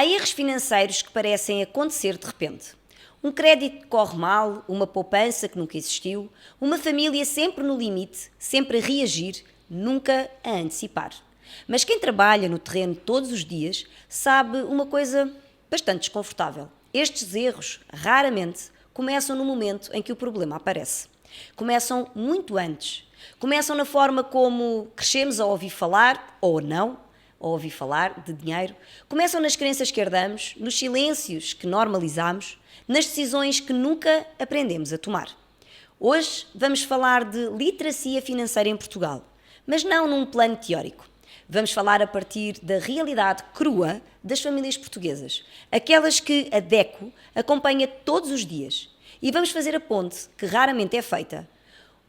Há erros financeiros que parecem acontecer de repente. Um crédito que corre mal, uma poupança que nunca existiu, uma família sempre no limite, sempre a reagir, nunca a antecipar. Mas quem trabalha no terreno todos os dias sabe uma coisa bastante desconfortável. Estes erros, raramente, começam no momento em que o problema aparece. Começam muito antes. Começam na forma como crescemos a ouvir falar, ou não, a ouvir falar de dinheiro. Começam nas crenças que herdamos, nos silêncios que normalizamos, nas decisões que nunca aprendemos a tomar. Hoje vamos falar de literacia financeira em Portugal, mas não num plano teórico. Vamos falar a partir da realidade crua das famílias portuguesas, aquelas que a DECO acompanha todos os dias. E vamos fazer a ponte, que raramente é feita.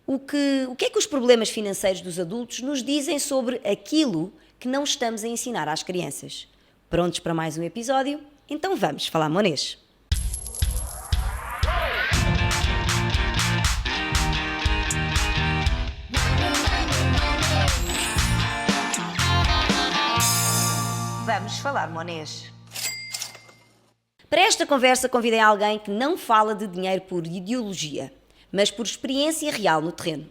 O que é que os problemas financeiros dos adultos nos dizem sobre aquilo que não estamos a ensinar às crianças? Prontos para mais um episódio? Então vamos falar monês. Vamos falar monês. Para esta conversa convidei alguém que não fala de dinheiro por ideologia, mas por experiência real no terreno.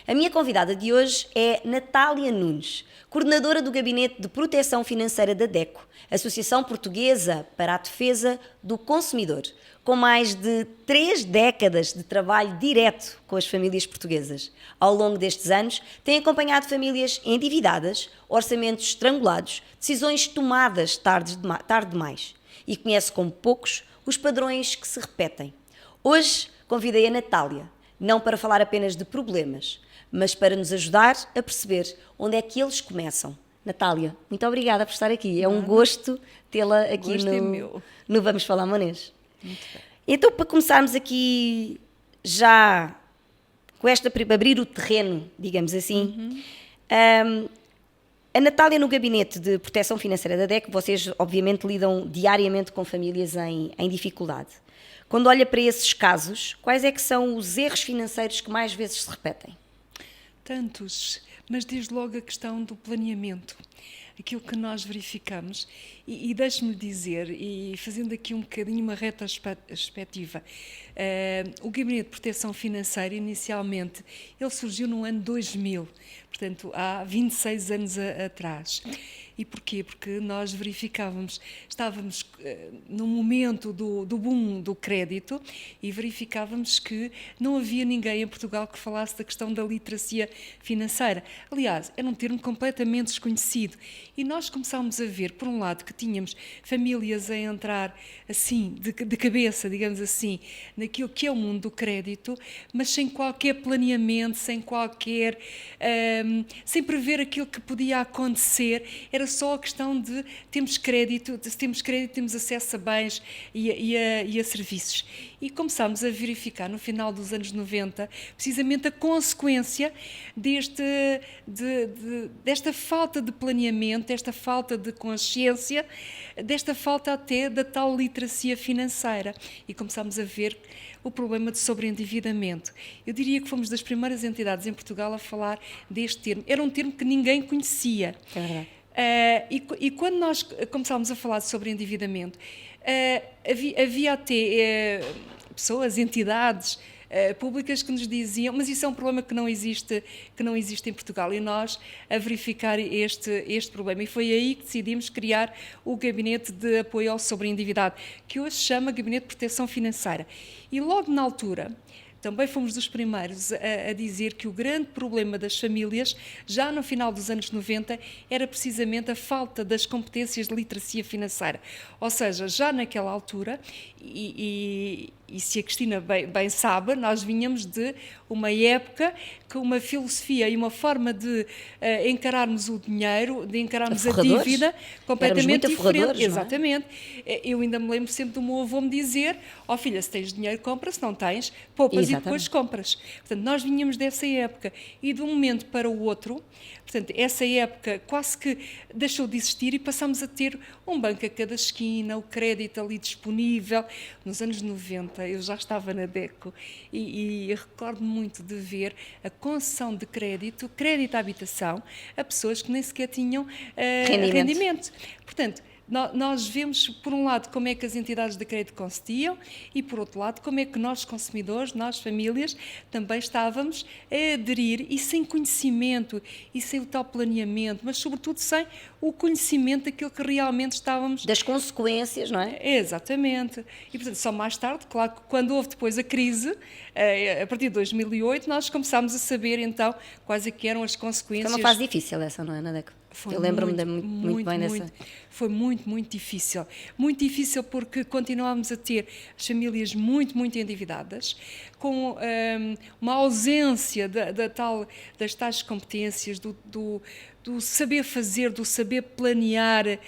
A minha convidada de hoje é Natália Nunes, coordenadora do Gabinete de Proteção Financeira da DECO, Associação Portuguesa para a Defesa do Consumidor, com mais de 3 décadas de trabalho direto com as famílias portuguesas. Ao longo destes anos, tem acompanhado famílias endividadas, orçamentos estrangulados, decisões tomadas tarde demais e conhece como poucos os padrões que se repetem. Hoje convidei a Natália, não para falar apenas de problemas, mas para nos ajudar a perceber onde é que eles começam. Natália, muito obrigada por estar aqui. É um gosto tê-la aqui no Vamos Falar Monês. Muito bem. Então, para começarmos aqui já com abrir o terreno, digamos assim, a Natália, no Gabinete de Proteção Financeira da DECO, vocês obviamente lidam diariamente com famílias em dificuldade. Quando olha para esses casos, quais é que são os erros financeiros que mais vezes se repetem? Tantos, mas desde logo a questão do planeamento. Aquilo que nós verificamos, e deixe-me dizer, e fazendo aqui um bocadinho uma retrospectiva, o Gabinete de Proteção Financeira, inicialmente, ele surgiu no ano 2000, portanto, há 26 anos atrás. E porquê? Porque nós estávamos no momento do boom do crédito e verificávamos que não havia ninguém em Portugal que falasse da questão da literacia financeira. Aliás, era um termo completamente desconhecido. E nós começámos a ver, por um lado, que tínhamos famílias a entrar assim, de cabeça, digamos assim, naquilo que é o mundo do crédito, mas sem qualquer planeamento, sem prever aquilo que podia acontecer. Era só a questão de temos crédito, se temos crédito temos acesso a bens e a serviços. E começámos a verificar no final dos anos 90 precisamente a consequência desta falta de planeamento, desta falta de consciência, desta falta até da tal literacia financeira. E começámos a ver o problema de sobreendividamento. Eu diria que fomos das primeiras entidades em Portugal a falar deste termo. Era um termo que ninguém conhecia. É verdade. E quando nós começámos a falar de sobreendividamento, havia até pessoas, entidades públicas que nos diziam, mas isso é um problema que não existe em Portugal, e nós a verificar este problema. E foi aí que decidimos criar o Gabinete de Apoio ao Sobreendividado, que hoje se chama Gabinete de Proteção Financeira. E logo na altura, também fomos dos primeiros a dizer que o grande problema das famílias, já no final dos anos 90, era precisamente a falta das competências de literacia financeira. Ou seja, já naquela altura, e se a Cristina bem sabe, nós vinhamos de uma época com uma filosofia e uma forma de encararmos o dinheiro, de encararmos a dívida completamente diferente. Exatamente. Eu ainda me lembro sempre do meu avô me dizer: ó filha, se tens dinheiro compra, se não tens, poupas. Exatamente. E depois compras. Portanto, nós vinhamos dessa época e de um momento para o outro, portanto, essa época quase que deixou de existir e passámos a ter um banco a cada esquina, o crédito ali disponível. Nos anos 90 eu já estava na DECO e recordo muito de ver a concessão de crédito à habitação, a pessoas que nem sequer tinham rendimento. Portanto, Nós vemos, por um lado, como é que as entidades de crédito concediam e, por outro lado, como é que nós, consumidores, nós, famílias, também estávamos a aderir e sem conhecimento e sem o tal planeamento, mas, sobretudo, sem o conhecimento daquilo que realmente estávamos... Das consequências, não é? Exatamente. E, portanto, só mais tarde, claro, quando houve depois a crise, a partir de 2008, nós começámos a saber, então, quais é que eram as consequências. Foi uma fase difícil essa, não é, Nadeco? Eu lembro-me muito bem dessa. Foi muito difícil. Muito difícil porque continuámos a ter as famílias muito endividadas, com uma ausência das tais competências, do saber fazer, do saber planear,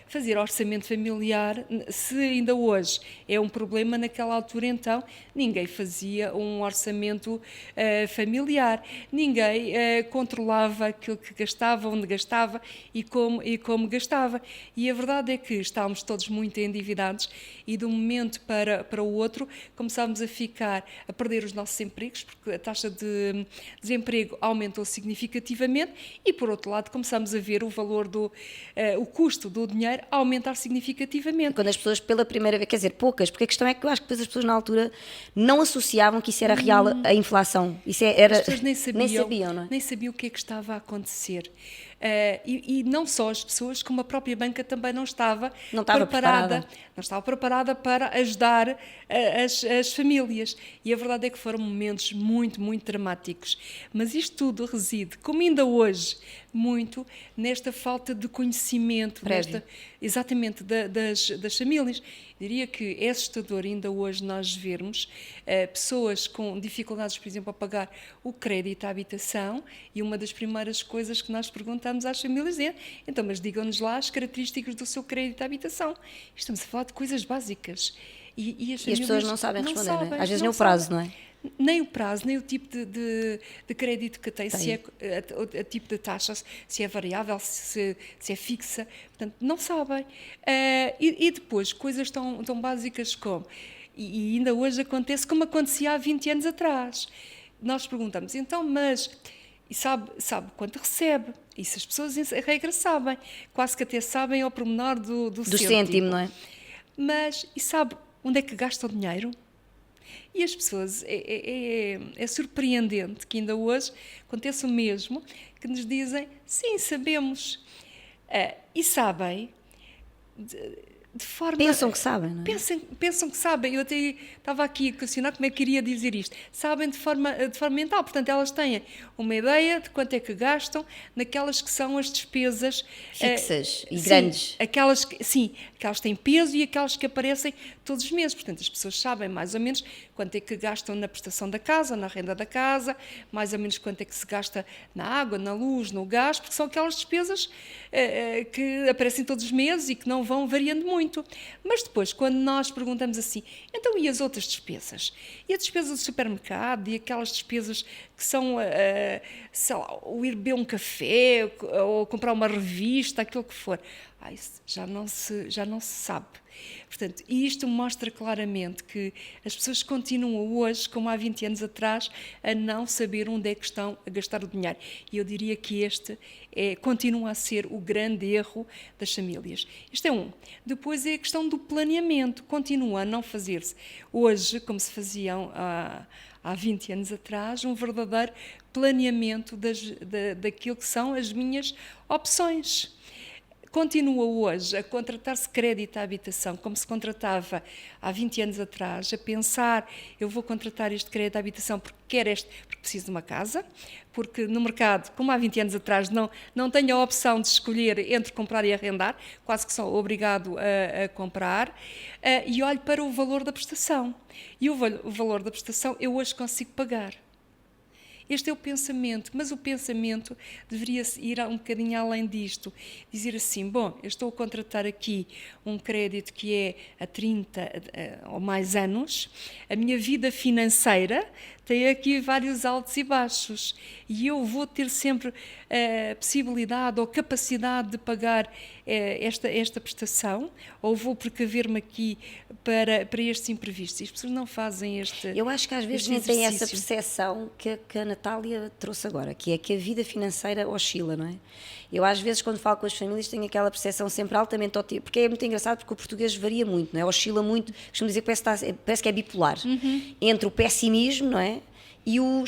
fazer orçamento familiar. Se ainda hoje é um problema, naquela altura então ninguém fazia um orçamento familiar, ninguém controlava aquilo que gastava, onde gastava e como gastava. E a verdade é que estávamos todos muito endividados e de um momento para o outro começámos a perder os nossos empregos, porque a taxa de desemprego aumentou significativamente e, por outro lado, começámos a ver o custo do dinheiro a aumentar significativamente. Quando as pessoas pela primeira vez, quer dizer, poucas, porque a questão é que eu acho que depois as pessoas na altura não associavam que isso era real, a inflação. Isso era, as pessoas nem sabiam, não é? Nem sabiam o que é que estava a acontecer. E não só as pessoas, como a própria banca também não estava preparada para ajudar as famílias. E a verdade é que foram momentos muito dramáticos. Mas isto tudo reside, como ainda hoje, muito nesta falta de conhecimento, exatamente das famílias. Diria que é assustador ainda hoje nós vermos pessoas com dificuldades, por exemplo, a pagar o crédito à habitação, e uma das primeiras coisas que nós perguntamos às famílias é: então, mas digam-nos lá as características do seu crédito à habitação. Estamos a falar de coisas básicas. E as pessoas não sabem responder, não é? Às vezes nem o prazo, não é? Nem o prazo, nem o tipo de crédito que tem. Se é o tipo de taxa, se é variável, se é fixa, portanto, não sabem. E depois, coisas tão básicas como, e ainda hoje acontece como acontecia há 20 anos atrás. Nós perguntamos, então, mas sabe quanto recebe? Isso as pessoas, em regra, sabem. Quase que até sabem ao pormenor do cêntimo, não é? Mas, e sabe onde é que gasta o dinheiro? E as pessoas, é surpreendente que ainda hoje aconteça o mesmo, que nos dizem, sim, sabemos. E sabem, de forma... Pensam que sabem, não é? Pensam que sabem. Eu até estava aqui a questionar como é que queria dizer isto. Sabem de forma mental. Portanto, elas têm uma ideia de quanto é que gastam naquelas que são as despesas... fixas e grandes. Aquelas que têm peso e aquelas que aparecem todos os meses. Portanto, as pessoas sabem mais ou menos quanto é que gastam na prestação da casa, na renda da casa, mais ou menos quanto é que se gasta na água, na luz, no gás, porque são aquelas despesas que aparecem todos os meses e que não vão variando muito. Mas depois, quando nós perguntamos assim, então e as outras despesas? E a despesa do supermercado e aquelas despesas que são, sei lá, o ir beber um café ou comprar uma revista, aquilo que for. Isso já não se sabe. Portanto, e isto mostra claramente que as pessoas continuam hoje, como há 20 anos atrás, a não saber onde é que estão a gastar o dinheiro. E eu diria que este continua a ser o grande erro das famílias. Isto é um. Depois é a questão do planeamento. Continua a não fazer-se hoje, como se faziam há 20 anos atrás, um verdadeiro planeamento daquilo que são as minhas opções. Continua hoje a contratar-se crédito à habitação como se contratava há 20 anos atrás, a pensar, eu vou contratar este crédito à habitação porque preciso de uma casa, porque no mercado, como há 20 anos atrás, não tenho a opção de escolher entre comprar e arrendar, quase que sou obrigado a comprar, e olho para o valor da prestação. E o valor da prestação eu hoje consigo pagar. Este é o pensamento, mas o pensamento deveria ir um bocadinho além disto. Dizer assim, bom, eu estou a contratar aqui um crédito que é a 30 ou mais anos, a minha vida financeira tem aqui vários altos e baixos, e eu vou ter sempre a possibilidade ou capacidade de pagar esta prestação, ou vou precaver-me aqui para estes imprevistos. E as pessoas não fazem este Eu acho que às vezes nem tem essa percepção que a Natália trouxe agora, que é que a vida financeira oscila, não é? Eu às vezes quando falo com as famílias tenho aquela percepção sempre altamente otimista, porque é muito engraçado porque o português varia muito, não é? Oscila muito, costumo dizer que parece que é bipolar, entre o pessimismo, não é? E o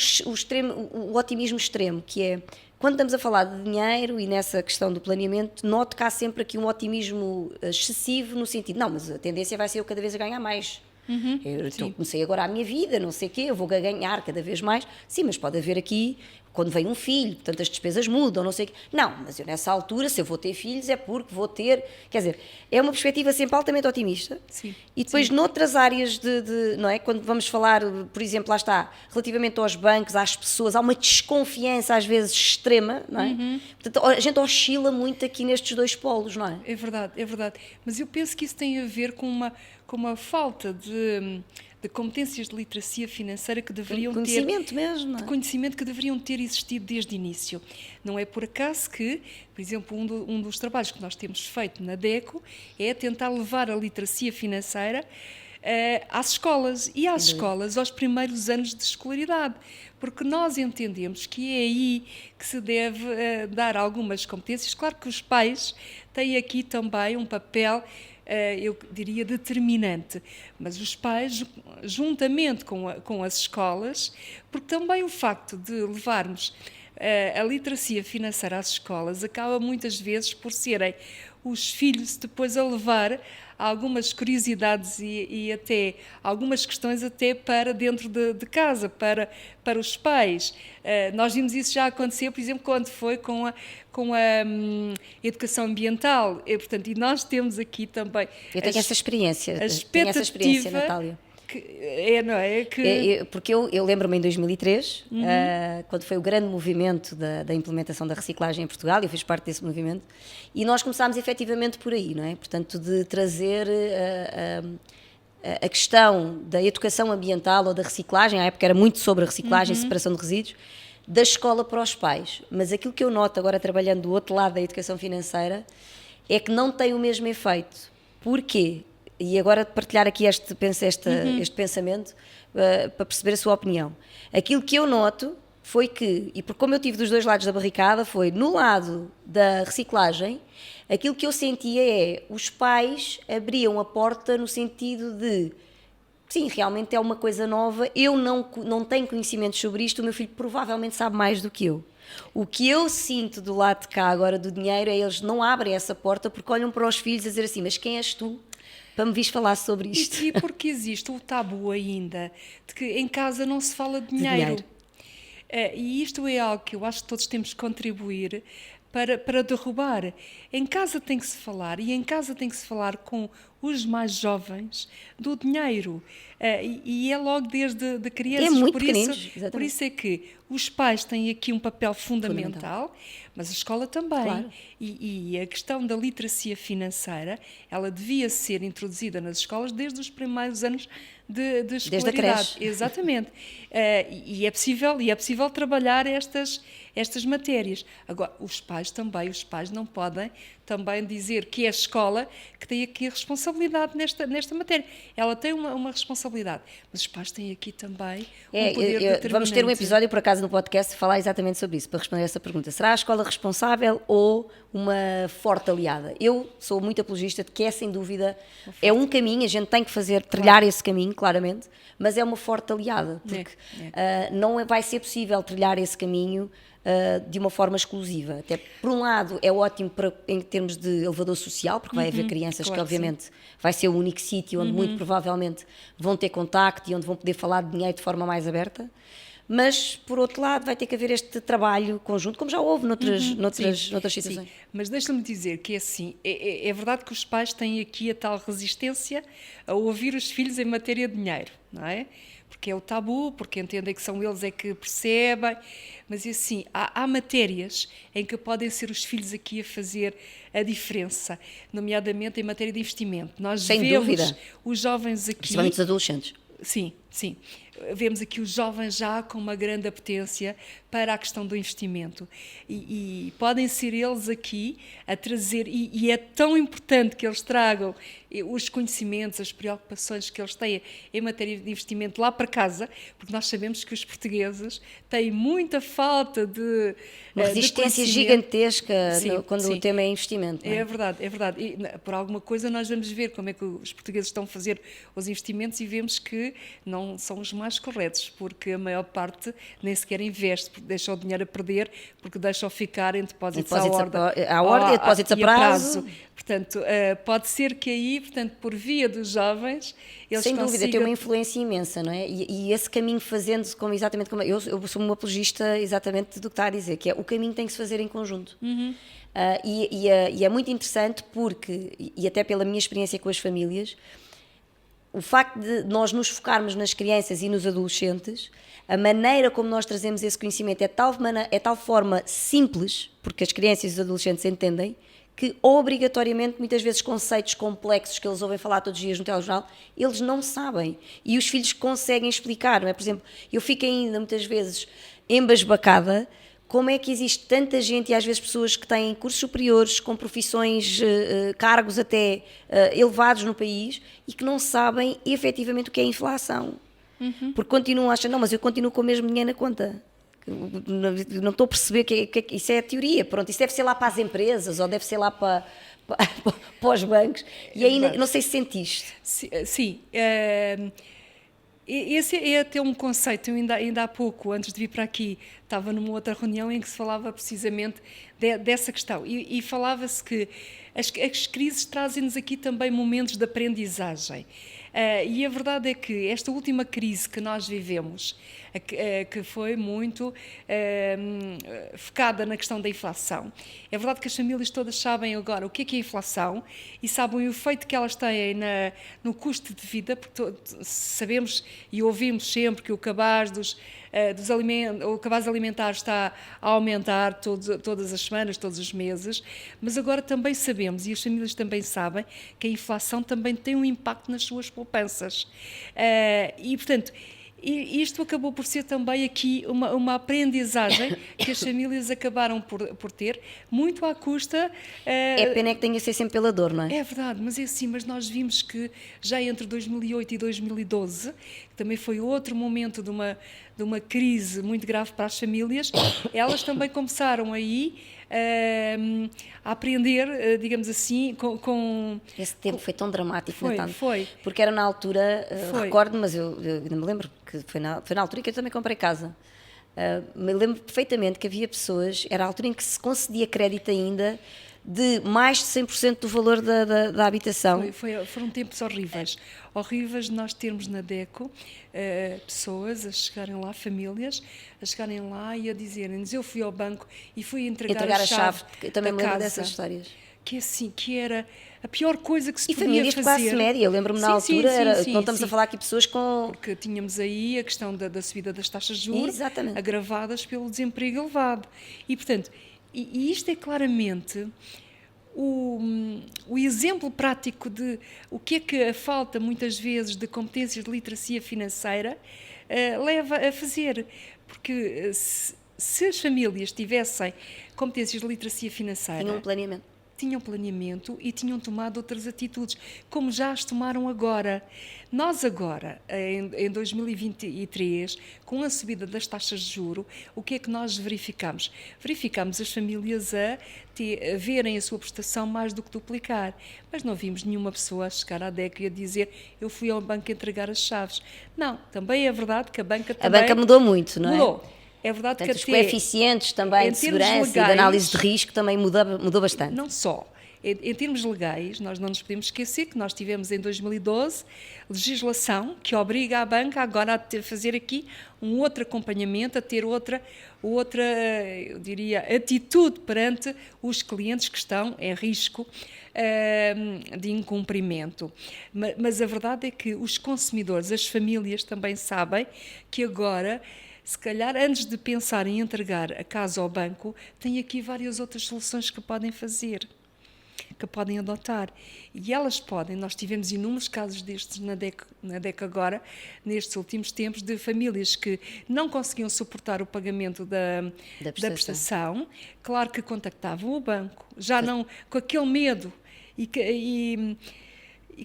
otimismo extremo, que é, quando estamos a falar de dinheiro e nessa questão do planeamento, noto que há sempre aqui um otimismo excessivo no sentido, não, mas a tendência vai ser eu cada vez a ganhar mais. Comecei agora a minha vida, não sei o quê, eu vou ganhar cada vez mais. Sim, mas pode haver aqui, quando vem um filho, portanto as despesas mudam, não sei o quê. Não, mas eu nessa altura, se eu vou ter filhos, é porque vou ter... Quer dizer, é uma perspectiva sempre altamente otimista. Sim. E depois, noutras áreas não é? Quando vamos falar, por exemplo, lá está, relativamente aos bancos, às pessoas, há uma desconfiança às vezes extrema, não é? Portanto, a gente oscila muito aqui nestes dois polos, não é? É verdade, é verdade. Mas eu penso que isso tem a ver com uma falta de competências de literacia financeira que deveriam conhecimento mesmo, não é? De conhecimento que deveriam ter existido desde o início. Não é por acaso que, por exemplo, um dos trabalhos que nós temos feito na DECO é tentar levar a literacia financeira às escolas e às escolas aos primeiros anos de escolaridade, porque nós entendemos que é aí que se deve dar algumas competências. Claro que os pais têm aqui também um papel, eu diria, determinante, mas os pais, juntamente com as escolas, porque também o facto de levarmos a literacia financeira às escolas acaba muitas vezes por serem os filhos depois a levar algumas curiosidades e até algumas questões até para dentro de casa, para os pais. Nós vimos isso já acontecer, por exemplo, quando foi com a educação ambiental. Portanto, e nós temos aqui também... Eu tenho essa experiência, Natália. Não é? Porque eu lembro-me em 2003, quando foi o grande movimento da implementação da reciclagem em Portugal, eu fiz parte desse movimento, e nós começámos efetivamente por aí, não é? Portanto, de trazer a questão da educação ambiental ou da reciclagem, à época era muito sobre a reciclagem e separação de resíduos, da escola para os pais. Mas aquilo que eu noto agora, trabalhando do outro lado da educação financeira, é que não tem o mesmo efeito. Porquê? E agora partilhar aqui este pensamento para perceber a sua opinião. Aquilo que eu noto foi que, e porque como eu tive dos dois lados da barricada, foi no lado da reciclagem, aquilo que eu sentia é, os pais abriam a porta no sentido de, sim, realmente é uma coisa nova, eu não tenho conhecimentos sobre isto, o meu filho provavelmente sabe mais do que eu. O que eu sinto do lado de cá agora do dinheiro é eles não abrem essa porta porque olham para os filhos a dizer assim, mas quem és tu para me vires falar sobre isto? E porque existe o tabu ainda de que em casa não se fala de dinheiro. E isto é algo que eu acho que todos temos que contribuir para derrubar. Em casa tem que se falar, e em casa tem que se falar com os mais jovens do dinheiro. E é logo desde de crianças. É muito pequeninos, exatamente. Por isso é que os pais têm aqui um papel fundamental, mas a escola também. Claro. E a questão da literacia financeira, ela devia ser introduzida nas escolas desde os primeiros anos de escolaridade. Desde a creche. Exatamente. E é possível trabalhar estas matérias. Agora, os pais não podem também dizer que é a escola que tem aqui a responsabilidade nesta matéria. Ela tem uma responsabilidade, mas os pais têm aqui também um poder determinante. Vamos ter um episódio, por acaso, no podcast, falar exatamente sobre isso, para responder essa pergunta. Será a escola responsável ou uma forte aliada? Eu sou muito apologista de que é, sem dúvida, é um caminho, a gente tem que trilhar esse caminho, claramente, mas é uma forte aliada, porque não vai ser possível trilhar esse caminho de uma forma exclusiva. Até, por um lado, é ótimo em termos de elevador social, porque vai haver crianças que, obviamente, vai ser o único sítio onde, muito provavelmente, vão ter contacto e onde vão poder falar de dinheiro de forma mais aberta. Mas, por outro lado, vai ter que haver este trabalho conjunto, como já houve noutras situações. Sim. Mas deixa-me dizer que é assim, é verdade que os pais têm aqui a tal resistência a ouvir os filhos em matéria de dinheiro, não é? Porque é o tabu, porque entendem que são eles é que percebem, mas assim, há matérias em que podem ser os filhos aqui a fazer a diferença, nomeadamente em matéria de investimento. Nós vemos os jovens aqui... Principalmente os adolescentes. Sim, Sim, vemos aqui os jovens já com uma grande apetência para a questão do investimento e podem ser eles aqui a trazer, e é tão importante que eles tragam os conhecimentos, as preocupações que eles têm em matéria de investimento lá para casa, porque nós sabemos que os portugueses têm muita falta de uma resistência gigantesca quando sim. o tema é investimento. Não é? É verdade, é verdade. E por alguma coisa nós vamos ver como é que os portugueses estão a fazer os investimentos e vemos que não são os mais corretos, porque a maior parte nem sequer investe, porque deixa o dinheiro a perder, porque deixa-o ficar em depósitos à ordem, depósitos a prazo. Portanto, pode ser que aí, portanto, por via dos jovens, eles sem dúvida, tem uma consigam... influência imensa, não é? E esse caminho fazendo-se exatamente como... Eu sou uma apologista exatamente do que está a dizer, que é o caminho tem que se fazer em conjunto. E é muito interessante porque, e até pela minha experiência com as famílias, o facto de nós nos focarmos nas crianças e nos adolescentes, a maneira como nós trazemos esse conhecimento é tal forma simples, porque as crianças e os adolescentes entendem, que obrigatoriamente, muitas vezes, conceitos complexos que eles ouvem falar todos os dias no telejornal, eles não sabem. E os filhos conseguem explicar, não é? Por exemplo, eu fico ainda muitas vezes embasbacada como é que existe tanta gente e às vezes pessoas que têm cursos superiores, com profissões, cargos até elevados no país e que não sabem efetivamente o que é inflação. Porque continuam a achar, não, mas eu continuo com o mesmo dinheiro na conta. Não estou a perceber que isso é a teoria. Pronto, isso deve ser lá para as empresas ou deve ser lá para os bancos. E aí, não sei se sentiste. Sim. Esse é até um conceito. Eu ainda há pouco, antes de vir para aqui, estava numa outra reunião em que se falava precisamente dessa questão. E falava-se que as crises trazem-nos aqui também momentos de aprendizagem. E a verdade é que esta última crise que nós vivemos, que foi muito focada na questão da inflação, é verdade que as famílias todas sabem agora o que é a inflação e sabem o efeito que elas têm no custo de vida, porque sabemos e ouvimos sempre que o cabaz o cabaz alimentar está a aumentar todas as semanas, todos os meses, mas agora também sabemos, e as famílias também sabem, que a inflação também tem um impacto nas suas poupanças. E, portanto, isto acabou por ser também aqui uma aprendizagem que as famílias acabaram por ter, muito à custa... É pena que tenha de ser sempre pela dor, não é? É verdade, mas é assim, mas nós vimos que já entre 2008 e 2012, que também foi outro momento de uma crise muito grave para as famílias, elas também começaram aí a aprender, digamos assim, com... Esse tempo foi tão dramático, Foi. Porque era na altura, recordo, mas eu ainda me lembro que foi na altura em que eu também comprei casa. Me lembro perfeitamente que havia pessoas, era a altura em que se concedia crédito ainda de mais de 100% do valor da habitação. Foram tempos horríveis. Horríveis de nós termos na DECO pessoas a chegarem lá, famílias, a chegarem lá e a dizerem-nos: eu fui ao banco e fui entregar a chave. Eu também me lembro dessas histórias. Que assim, que era a pior coisa que se podia fazer. E famílias de classe média, eu lembro-me na altura, não estamos a falar aqui de pessoas com... Porque tínhamos aí a questão da subida das taxas de juros, exatamente, agravadas pelo desemprego elevado. E, portanto, e isto é claramente o exemplo prático de o que é que a falta, muitas vezes, de competências de literacia financeira leva a fazer. Porque se as famílias tivessem competências de literacia financeira... Tinham planeamento e tinham tomado outras atitudes, como já as tomaram agora. Nós agora, em 2023, com a subida das taxas de juro, o que é que nós verificamos? Verificamos as famílias a verem a sua prestação mais do que duplicar, mas não vimos nenhuma pessoa a chegar à DECO e a dizer: eu fui ao banco entregar as chaves. Não, também é verdade que a banca mudou muito, não é? Mudou. É verdade. Portanto, os coeficientes também de segurança legais, e de análise de risco também mudou bastante. Não só. Em termos legais, nós não nos podemos esquecer que nós tivemos em 2012 legislação que obriga a banca agora a fazer aqui um outro acompanhamento, a ter outra, eu diria, atitude perante os clientes que estão em risco de incumprimento. Mas a verdade é que os consumidores, as famílias também sabem que agora, se calhar, antes de pensar em entregar a casa ao banco, tem aqui várias outras soluções que podem fazer. que podem adotar. E elas podem, nós tivemos inúmeros casos destes na DEC agora, nestes últimos tempos, de famílias que não conseguiam suportar o pagamento da prestação. Claro que contactavam o banco, já não com aquele medo e que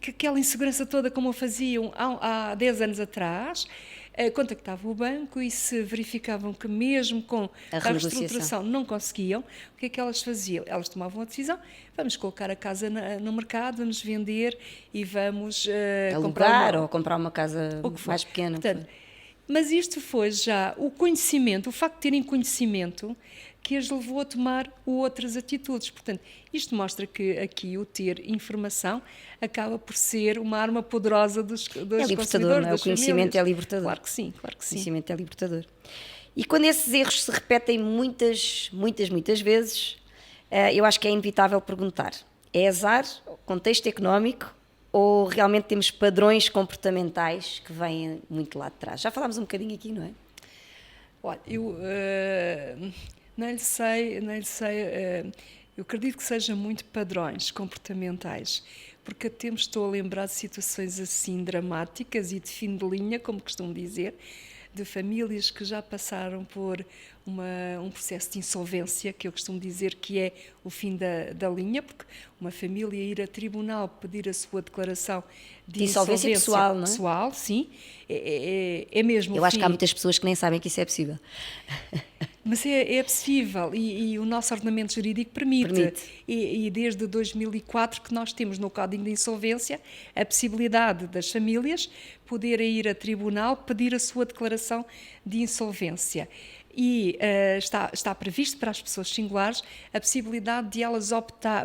aquela insegurança toda como o faziam há 10 anos atrás. Contactavam o banco e se verificavam que mesmo com a reestruturação não conseguiam, o que é que elas faziam? Elas tomavam a decisão, vamos colocar a casa no mercado, vamos vender e vamos comprar uma casa mais pequena. Portanto, mas isto foi já o conhecimento, o facto de terem conhecimento que as levou a tomar outras atitudes. Portanto, isto mostra que aqui o ter informação acaba por ser uma arma poderosa dos consumidores, não é? O conhecimento é libertador. Claro que sim, claro que sim. O conhecimento é libertador. E quando esses erros se repetem muitas vezes, eu acho que é inevitável perguntar: é azar, contexto económico, ou realmente temos padrões comportamentais que vêm muito lá de trás? Já falámos um bocadinho aqui, não é? Olha, eu não lhe sei, eu acredito que sejam muito padrões comportamentais, porque até me estou a lembrar de situações assim dramáticas e de fim de linha, como costumo dizer, de famílias que já passaram por um processo de insolvência, que eu costumo dizer que é o fim da linha, porque uma família ir a tribunal pedir a sua declaração de insolvência pessoal, não é? Pessoal, sim, é mesmo eu acho que há muitas pessoas que nem sabem que isso é possível. Mas é possível e o nosso ordenamento jurídico permite. E desde 2004 que nós temos no Código de Insolvência a possibilidade das famílias poderem ir a tribunal pedir a sua declaração de insolvência. E está previsto para as pessoas singulares a possibilidade de elas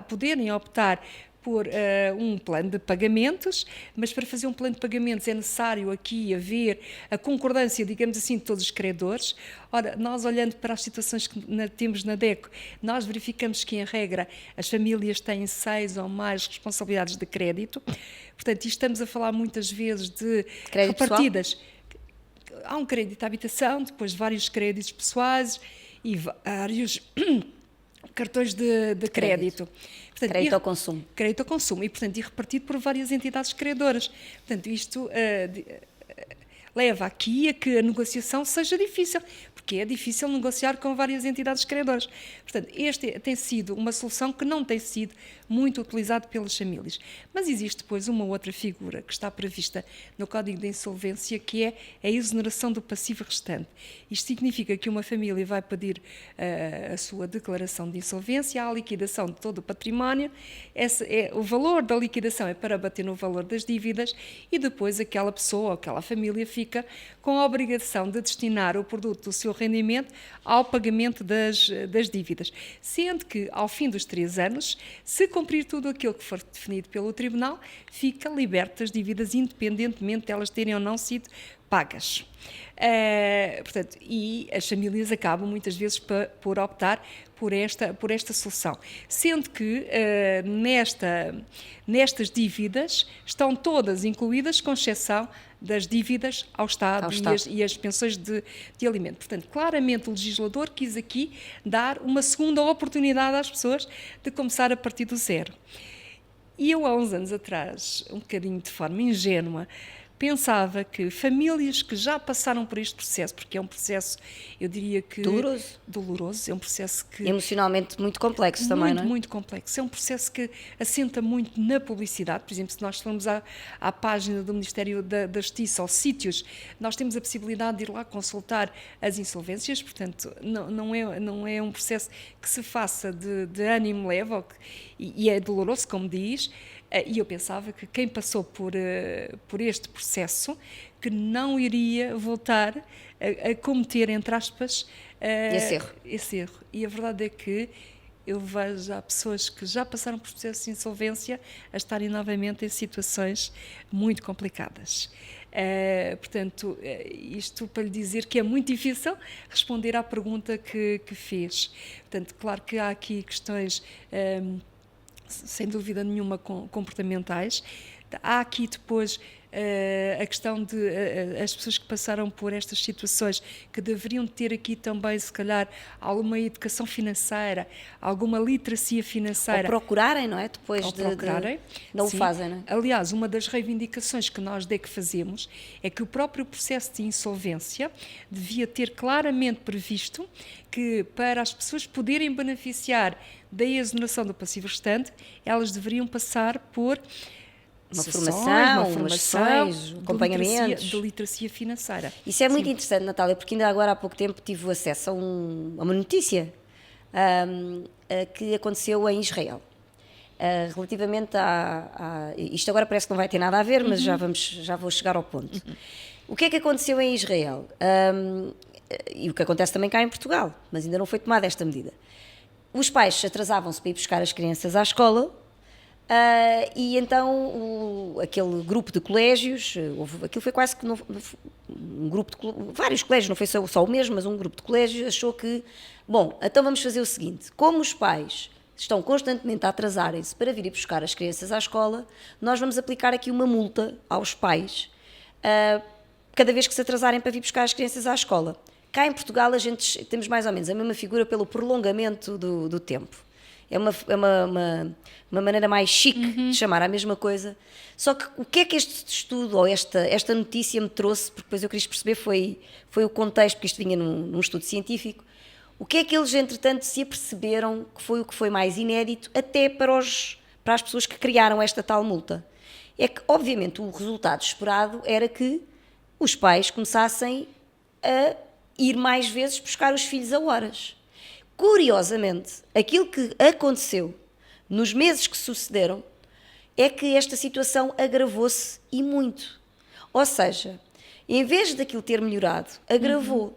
poderem optar por um plano de pagamentos, mas para fazer um plano de pagamentos é necessário aqui haver a concordância, digamos assim, de todos os credores. Ora, nós olhando para as situações que temos na DECO, nós verificamos que, em regra, as famílias têm 6 ou mais responsabilidades de crédito. Portanto, estamos a falar muitas vezes de crédito repartidas. Pessoal? Há um crédito à habitação, depois vários créditos pessoais e vários cartões de crédito. Portanto, crédito ao consumo. Crédito ao consumo. E, portanto, repartido por várias entidades credoras. Portanto, isto leva aqui a que a negociação seja difícil, porque é difícil negociar com várias entidades credoras. Portanto, esta tem sido uma solução que não tem sido muito utilizada pelas famílias. Mas existe depois uma outra figura que está prevista no Código de Insolvência, que é a exoneração do passivo restante. Isto significa que uma família vai pedir a sua declaração de insolvência, a liquidação de todo o património, o valor da liquidação é para bater no valor das dívidas e depois aquela pessoa, aquela família fica com a obrigação de destinar o produto do seu rendimento ao pagamento das dívidas. Sendo que, ao fim dos 3 anos, se cumprir tudo aquilo que for definido pelo Tribunal, fica liberto das dívidas, independentemente de elas terem ou não sido pagas. Portanto, e as famílias acabam muitas vezes por optar por esta solução. Sendo que nestas dívidas estão todas incluídas, com exceção das dívidas ao Estado. E as pensões de alimento. Portanto, claramente o legislador quis aqui dar uma segunda oportunidade às pessoas de começar a partir do zero. E eu, há uns anos atrás, um bocadinho de forma ingênua, pensava que famílias que já passaram por este processo, porque é um processo, eu diria que... Doloroso, é um processo que... emocionalmente muito complexo também, não é? Muito complexo. É um processo que assenta muito na publicidade. Por exemplo, se nós formos à página do Ministério da Justiça, aos sítios, nós temos a possibilidade de ir lá consultar as insolvências, portanto, não é um processo que se faça de ânimo leve, e é doloroso, como diz. E eu pensava que quem passou por este processo que não iria voltar a cometer, entre aspas, esse erro. E a verdade é que eu vejo há pessoas que já passaram por processo de insolvência a estarem novamente em situações muito complicadas. Portanto, isto para lhe dizer que é muito difícil responder à pergunta que fez. Portanto, claro que há aqui questões... sem dúvida nenhuma comportamentais, Há aqui depois a questão de as pessoas que passaram por estas situações, que deveriam ter aqui também, se calhar, alguma educação financeira, alguma literacia financeira. Ou procurarem, não é? Depois Ou procurarem. Não Sim. o fazem, não é? Aliás, uma das reivindicações que nós DEC fazemos é que o próprio processo de insolvência devia ter claramente previsto que, para as pessoas poderem beneficiar da exoneração do passivo restante, elas deveriam passar por Uma sessões, formação, acompanhamentos. de literacia financeira. Isso é muito interessante, Natália, porque ainda agora há pouco tempo tive acesso a uma notícia que aconteceu em Israel. Relativamente isto agora parece que não vai ter nada a ver, mas já vou chegar ao ponto. O que é que aconteceu em Israel? E o que acontece também cá em Portugal, mas ainda não foi tomada esta medida. Os pais atrasavam-se para ir buscar as crianças à escola. E então aquele grupo de colégios, aquilo foi quase que um grupo de vários colégios, não foi só o mesmo, mas um grupo de colégios achou que, bom, então vamos fazer o seguinte: como os pais estão constantemente a atrasarem-se para vir buscar as crianças à escola, nós vamos aplicar aqui uma multa aos pais cada vez que se atrasarem para vir buscar as crianças à escola. Cá em Portugal temos mais ou menos a mesma figura pelo prolongamento do tempo. É uma maneira mais chique de chamar a mesma coisa. Só que o que é que este estudo, ou esta notícia me trouxe, porque depois eu quis perceber, foi o contexto, porque isto vinha num estudo científico, o que é que eles, entretanto, se aperceberam que foi o que foi mais inédito, até para as pessoas que criaram esta tal multa. É que, obviamente, o resultado esperado era que os pais começassem a ir mais vezes buscar os filhos a horas. Curiosamente, aquilo que aconteceu nos meses que sucederam é que esta situação agravou-se e muito. Ou seja, em vez daquilo ter melhorado, agravou.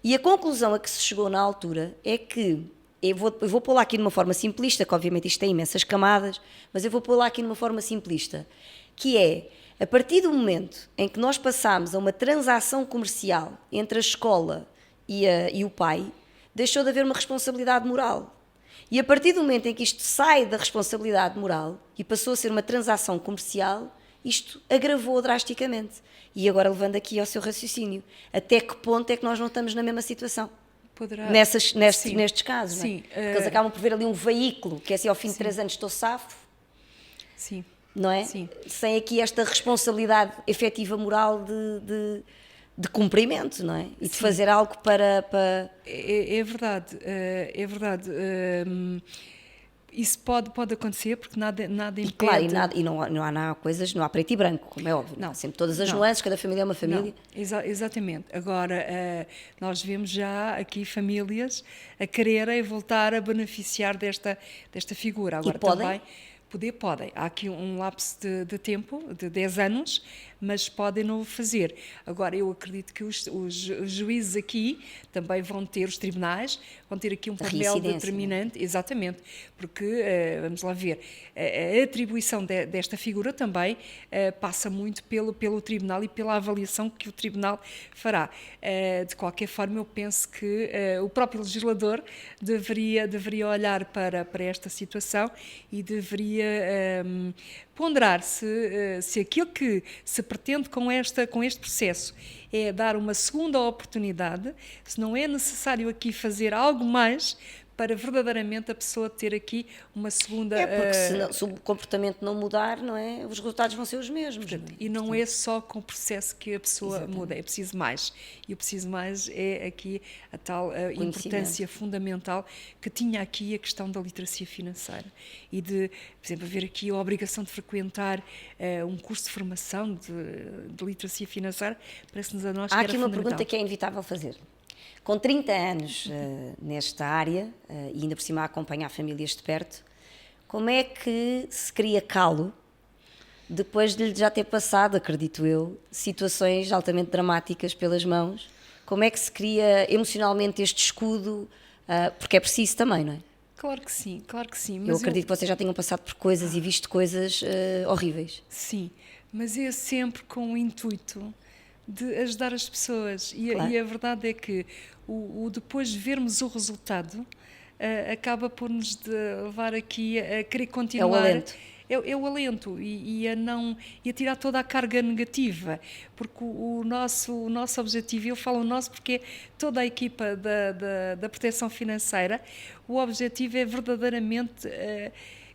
E a conclusão a que se chegou na altura é que, eu vou pô-la aqui de uma forma simplista, que obviamente isto tem imensas camadas, mas eu vou pô-la aqui de uma forma simplista, que é, a partir do momento em que nós passamos a uma transação comercial entre a escola e o pai, deixou de haver uma responsabilidade moral. E a partir do momento em que isto sai da responsabilidade moral e passou a ser uma transação comercial, isto agravou drasticamente. E agora, levando aqui ao seu raciocínio, até que ponto é que nós não estamos na mesma situação? Nestes casos, sim, não é? Porque eles acabam por ver ali um veículo, que é assim, ao fim de 3 anos estou safo, sim. Não é? Sim. Sem aqui esta responsabilidade efetiva moral de cumprimento, não é? E de fazer algo para... É verdade, é verdade. Isso pode acontecer, porque nada impede... E claro, não há coisas, não há preto e branco, como é óbvio. Não, sempre todas as nuances, cada família é uma família. Não, exatamente. Agora, nós vemos já aqui famílias a quererem voltar a beneficiar desta figura. Agora, e podem? Também, podem. Há aqui um lapso de tempo, de 10 anos, mas podem não o fazer. Agora, eu acredito que os juízes aqui também vão ter, os tribunais, vão ter aqui um papel determinante, exatamente, porque, vamos lá ver, a atribuição desta figura também passa muito pelo tribunal e pela avaliação que o tribunal fará. De qualquer forma, eu penso que o próprio legislador deveria olhar para esta situação e deveria ponderar se aquilo que se pretende com este processo é dar uma segunda oportunidade, se não é necessário aqui fazer algo mais para verdadeiramente a pessoa ter aqui uma segunda... porque se o comportamento não mudar, não é? Os resultados vão ser os mesmos. Portanto, e não é só com o processo que a pessoa muda, é preciso mais. E o preciso mais é aqui a tal importância fundamental que tinha aqui a questão da literacia financeira. E de, por exemplo, haver aqui a obrigação de frequentar um curso de formação de literacia financeira, parece-nos a nós que era fundamental. Há aqui uma pergunta que é inevitável fazer. Com 30 anos nesta área, e ainda por cima a acompanhar famílias de perto, como é que se cria calo, depois de lhe já ter passado, acredito eu, situações altamente dramáticas pelas mãos, como é que se cria emocionalmente este escudo, porque é preciso também, não é? Claro que sim, claro que sim. Mas eu acredito que vocês já tenham passado por coisas e visto coisas horríveis. Sim, mas é sempre com o intuito de ajudar as pessoas. Claro. E a verdade é que o depois de vermos o resultado acaba por nos levar aqui a querer continuar. É o alento. é o alento e a tirar toda a carga negativa, porque o nosso objetivo, eu falo o nosso porque toda a equipa da proteção financeira, o objetivo é verdadeiramente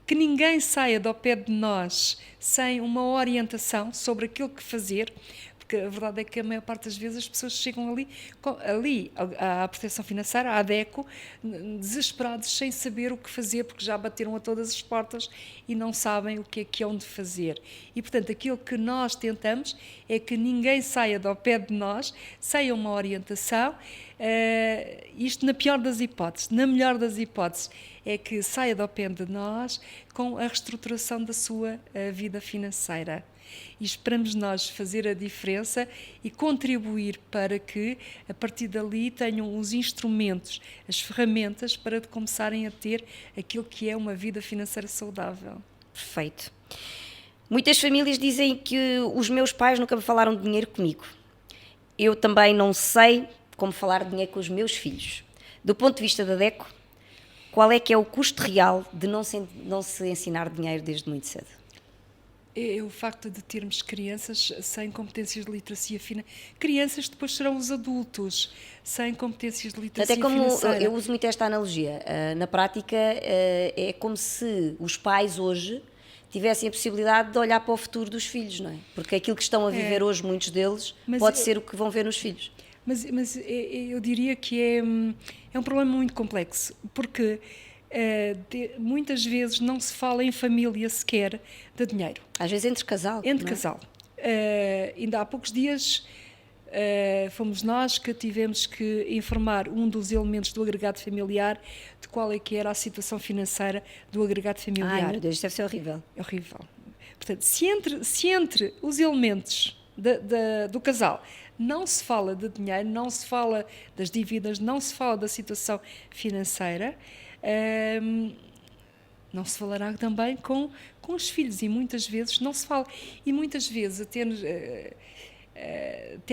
que ninguém saia do pé de nós sem uma orientação sobre aquilo que fazer, porque a verdade é que a maior parte das vezes as pessoas chegam ali à proteção financeira, à ADECO, desesperados, sem saber o que fazer, porque já bateram a todas as portas e não sabem o que é onde fazer. E, portanto, aquilo que nós tentamos é que ninguém saia do pé de nós, saia uma orientação, isto na pior das hipóteses. Na melhor das hipóteses é que saia do pé de nós com a reestruturação da sua vida financeira. E esperamos nós fazer a diferença e contribuir para que, a partir dali, tenham os instrumentos, as ferramentas para começarem a ter aquilo que é uma vida financeira saudável. Perfeito. Muitas famílias dizem que os meus pais nunca me falaram de dinheiro comigo. Eu também não sei como falar de dinheiro com os meus filhos. Do ponto de vista da DECO, qual é que é o custo real de não se ensinar dinheiro desde muito cedo? É o facto de termos crianças sem competências de literacia financeira. Crianças depois serão os adultos sem competências de literacia financeira. Até como eu uso muito esta analogia. Na prática, é como se os pais hoje tivessem a possibilidade de olhar para o futuro dos filhos, não é? Porque aquilo que estão a viver hoje, muitos deles, pode ser o que vão ver nos filhos. Mas eu diria que é um problema muito complexo, porque muitas vezes não se fala em família sequer de dinheiro. Às vezes entre casal. Casal. Ainda há poucos dias fomos nós que tivemos que informar um dos elementos do agregado familiar de qual é que era a situação financeira do agregado familiar. Ai, meu Deus, isto deve ser horrível. É horrível. Portanto, se entre os elementos do casal não se fala de dinheiro, não se fala das dívidas, não se fala da situação financeira, não se falará também com os filhos, e muitas vezes não se fala. E muitas vezes até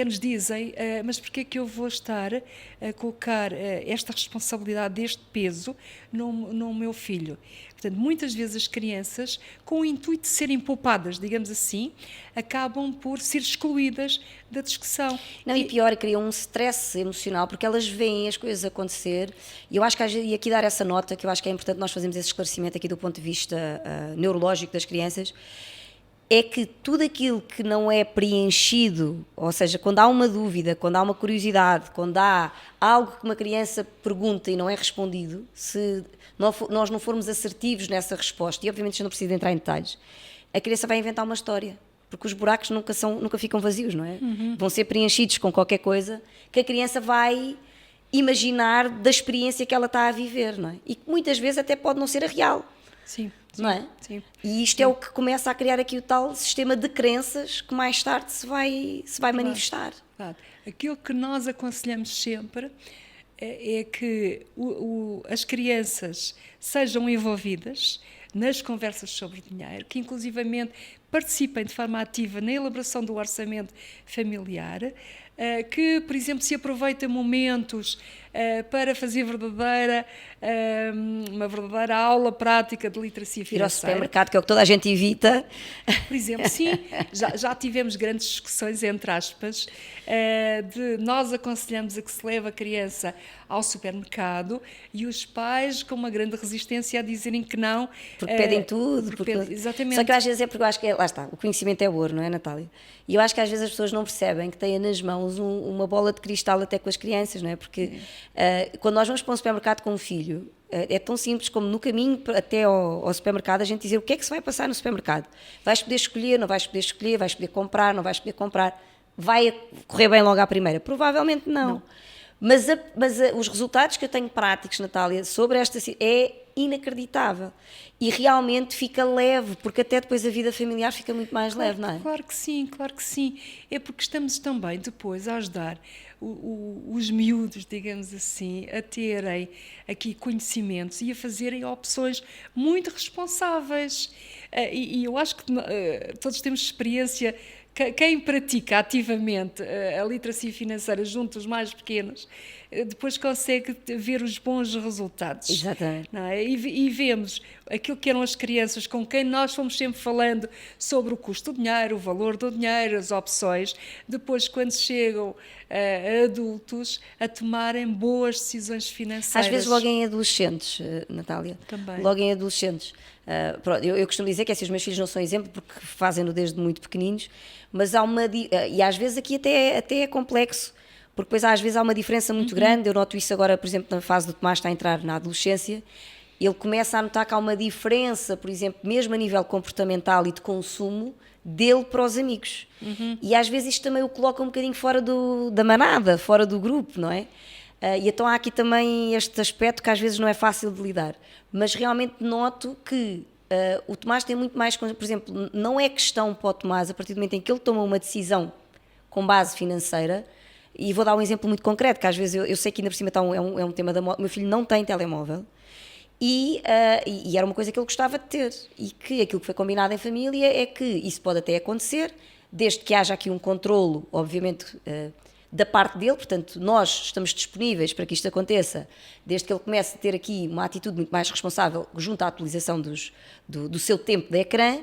nos dizem, mas porquê é que eu vou estar a colocar esta responsabilidade, este peso no meu filho? Portanto, muitas vezes as crianças, com o intuito de serem poupadas, digamos assim, acabam por ser excluídas da discussão. Não, e pior, criam um stress emocional, porque elas veem as coisas acontecer, e eu acho que, e aqui dar essa nota, que eu acho que é importante nós fazermos esse esclarecimento aqui do ponto de vista neurológico das crianças, é que tudo aquilo que não é preenchido, ou seja, quando há uma dúvida, quando há uma curiosidade, quando há algo que uma criança pergunta e não é respondido, se nós não formos assertivos nessa resposta, e obviamente eu não preciso entrar em detalhes, a criança vai inventar uma história, porque os buracos nunca ficam vazios, não é? Uhum. Vão ser preenchidos com qualquer coisa que a criança vai imaginar da experiência que ela está a viver, não é? E que muitas vezes até pode não ser a real. Sim. Não é? Sim. E isto é o que começa a criar aqui o tal sistema de crenças que mais tarde se vai manifestar. Claro. Aquilo que nós aconselhamos sempre é que as crianças sejam envolvidas nas conversas sobre dinheiro, que inclusivamente participem de forma ativa na elaboração do orçamento familiar, que, por exemplo, se aproveitem momentos para fazer uma verdadeira aula prática de literacia financeira. Ir ao supermercado, que é o que toda a gente evita. Por exemplo, sim, já tivemos grandes discussões, entre aspas, de nós aconselhamos a que se leve a criança ao supermercado e os pais com uma grande resistência a dizerem que não. Porque pedem tudo. Exatamente. Só que às vezes é porque eu acho que, lá está, o conhecimento é ouro, não é, Natália? E eu acho que às vezes as pessoas não percebem que têm nas mãos uma bola de cristal até com as crianças, não é? Porque quando nós vamos para um supermercado com um filho, é tão simples como no caminho até ao supermercado a gente dizer o que é que se vai passar no supermercado. Vais poder escolher, não vais poder escolher, vais poder comprar, não vais poder comprar. Vai correr bem logo à primeira? Provavelmente não. Mas os resultados que eu tenho práticos, Natália, sobre esta é inacreditável. E realmente fica leve, porque até depois a vida familiar fica muito mais leve, não é? Claro que sim, claro que sim. É porque estamos também depois a ajudar os miúdos, digamos assim, a terem aqui conhecimentos e a fazerem opções muito responsáveis. E eu acho que todos temos experiência. Quem pratica ativamente a literacia financeira junto dos mais pequenos depois consegue ver os bons resultados. Exatamente. Não é? E vemos aquilo que eram as crianças com quem nós fomos sempre falando sobre o custo do dinheiro, o valor do dinheiro, as opções, depois quando chegam a adultos a tomarem boas decisões financeiras. Às vezes logo em adolescentes, Natália. Também. Logo em adolescentes. Pronto, eu costumo dizer que assim, os meus filhos não são exemplo porque fazem-no desde muito pequeninos, mas há e às vezes aqui até é complexo, porque depois às vezes há uma diferença muito grande. Eu noto isso agora, por exemplo, na fase do Tomás está a entrar na adolescência, ele começa a notar que há uma diferença, por exemplo, mesmo a nível comportamental e de consumo, dele para os amigos. E às vezes isto também o coloca um bocadinho fora da manada, fora do grupo, não é? E então há aqui também este aspecto que às vezes não é fácil de lidar, mas realmente noto que o Tomás tem muito mais, por exemplo, não é questão para o Tomás, a partir do momento em que ele toma uma decisão com base financeira, e vou dar um exemplo muito concreto, que às vezes eu sei que ainda por cima é um tema da moda, meu filho não tem telemóvel, e era uma coisa que ele gostava de ter, e que aquilo que foi combinado em família é que isso pode até acontecer, desde que haja aqui um controlo, obviamente, da parte dele, portanto, nós estamos disponíveis para que isto aconteça, desde que ele comece a ter aqui uma atitude muito mais responsável junto à atualização do seu tempo de ecrã,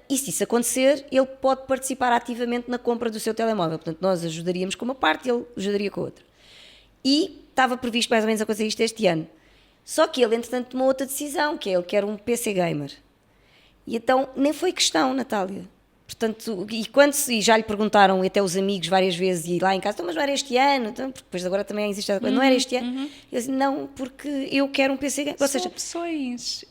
e se isso acontecer, ele pode participar ativamente na compra do seu telemóvel, portanto, nós ajudaríamos com uma parte e ele ajudaria com a outra. E estava previsto mais ou menos acontecer isto este ano. Só que ele, entretanto, tomou outra decisão, que é ele quer um PC gamer. E então, nem foi questão, Natália. Portanto, e já lhe perguntaram, e até os amigos várias vezes, e lá em casa, então, mas não era este ano? Então, porque depois agora também existe essa coisa, não era este ano? Eu disse, não, porque eu quero um PC gamer. Ou seja, opções.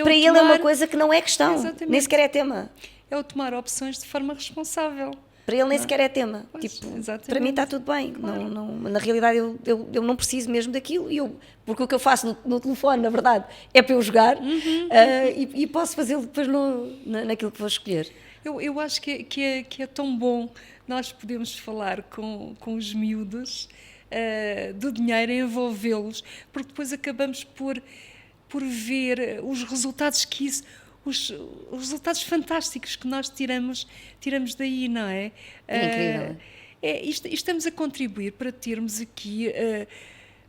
Para ele é uma coisa que não é questão, Exatamente. nem sequer é tema. É o tomar opções de forma responsável. Para ele nem sequer é tema. Pois, Tipo, exatamente. para mim está tudo bem. Claro. Na realidade, eu não preciso mesmo daquilo. Porque o que eu faço no telefone, na verdade, é para eu jogar, e posso fazê-lo depois naquilo que vou escolher. Eu acho que é tão bom nós podemos falar com os miúdos do dinheiro, envolvê-los, porque depois acabamos por ver os resultados que isso... Os resultados fantásticos que nós tiramos daí, não é? É incrível. Estamos a contribuir para termos aqui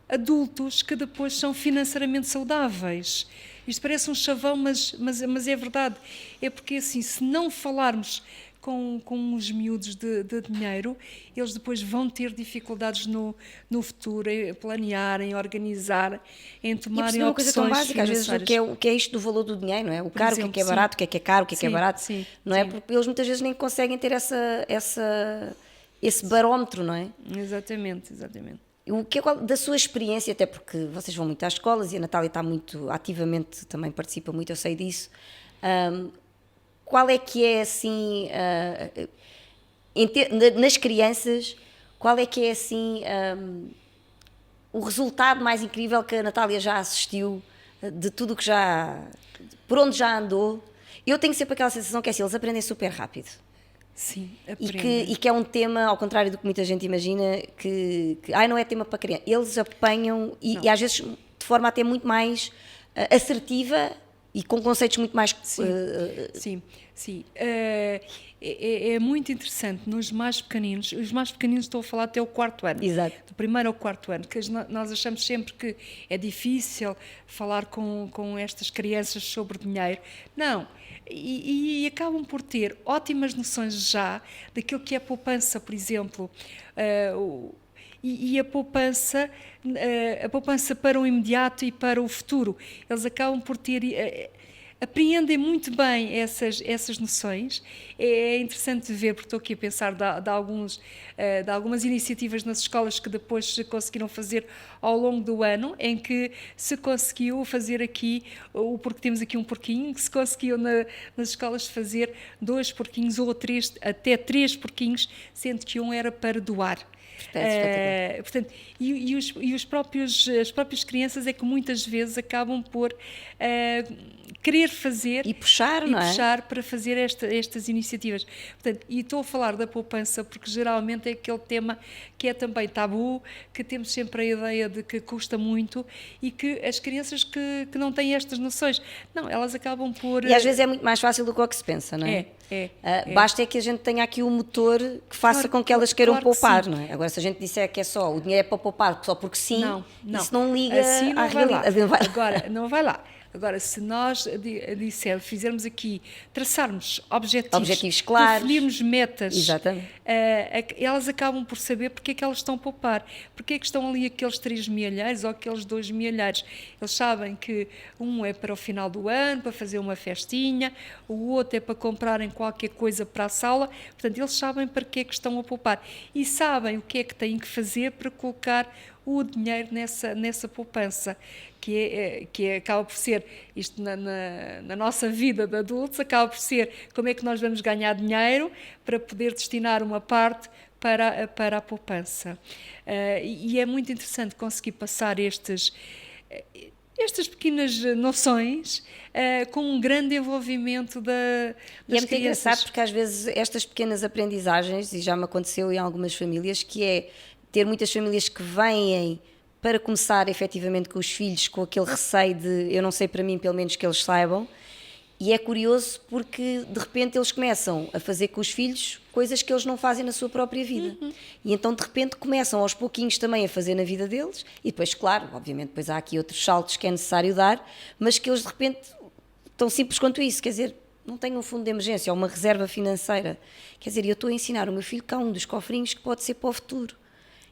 adultos que depois são financeiramente saudáveis. Isto parece um chavão, mas é verdade. É porque assim, se não falarmos com os miúdos de dinheiro, eles depois vão ter dificuldades no futuro, em planear, em organizar, em tomarem opções uma coisa tão básica, às vezes, o que é isto do valor do dinheiro, não é? O caro, o que é barato, o que é caro, o que é barato, não é? Porque eles muitas vezes nem conseguem ter esse barómetro, não é? Exatamente. Da sua experiência, até porque vocês vão muito às escolas e a Natália está muito ativamente, também participa muito, eu sei disso, qual é que é assim, nas crianças, qual é que é assim o resultado mais incrível que a Natália já assistiu, de tudo que por onde já andou? Eu tenho sempre aquela sensação que é assim, eles aprendem super rápido. Sim, aprendem. E que é um tema, ao contrário do que muita gente imagina, que não é tema para criança. Eles apanham e às vezes de forma até muito mais assertiva e com conceitos muito mais... Sim. É muito interessante nos mais pequeninos. Os mais pequeninos estou a falar até o 4º ano. Exato. Do 1º ao 4º ano, que nós achamos sempre que é difícil falar com estas crianças sobre dinheiro. Não. E acabam por ter ótimas noções já daquilo que é poupança, por exemplo, e a poupança para o imediato e para o futuro. Eles acabam por ter... apreendem muito bem essas noções. É interessante ver, porque estou aqui a pensar de algumas iniciativas nas escolas que depois se conseguiram fazer ao longo do ano, em que se conseguiu fazer aqui, porque temos aqui um porquinho, que se conseguiu nas escolas fazer 2 porquinhos ou até 3 porquinhos, sendo que um era para doar. Portanto, as próprias crianças é que muitas vezes acabam por querer fazer e puxar para fazer estas iniciativas. Portanto, e estou a falar da poupança porque geralmente é aquele tema que é também tabu, que temos sempre a ideia de que custa muito e que as crianças que não têm estas noções, não, elas acabam por... E às vezes é muito mais fácil do que o que se pensa, não é? Basta é que a gente tenha aqui o motor que faça com que elas queiram poupar, que não é? Agora, se a gente disser que é só o dinheiro é para poupar só porque sim, isso não liga assim não à vai lá. realidade. Agora, não vai lá. Agora, se nós fizermos aqui, traçarmos objetivos claros, definirmos metas, exatamente. Elas acabam por saber porque é que elas estão a poupar, porque é que estão ali aqueles 3 milhares ou aqueles 2 milhares. Eles sabem que um é para o final do ano, para fazer uma festinha, o outro é para comprarem qualquer coisa para a sala, portanto, eles sabem para que é que estão a poupar e sabem o que é que têm que fazer para colocar o dinheiro nessa poupança, que acaba por ser, isto na nossa vida de adultos, acaba por ser como é que nós vamos ganhar dinheiro para poder destinar uma parte para a poupança. E é muito interessante conseguir passar estas pequenas noções com um grande envolvimento das crianças. E é muito crianças. engraçado porque às vezes estas pequenas aprendizagens, e já me aconteceu em algumas famílias, que é ter muitas famílias que vêm para começar efetivamente com os filhos com aquele receio de eu não sei, para mim pelo menos que eles saibam, e é curioso porque de repente eles começam a fazer com os filhos coisas que eles não fazem na sua própria vida, e então de repente começam aos pouquinhos também a fazer na vida deles, e depois claro, obviamente depois há aqui outros saltos que é necessário dar, mas que eles de repente tão simples quanto isso, quer dizer, não tenho um fundo de emergência ou uma reserva financeira, quer dizer, eu estou a ensinar o meu filho que há um dos cofrinhos que pode ser para o futuro,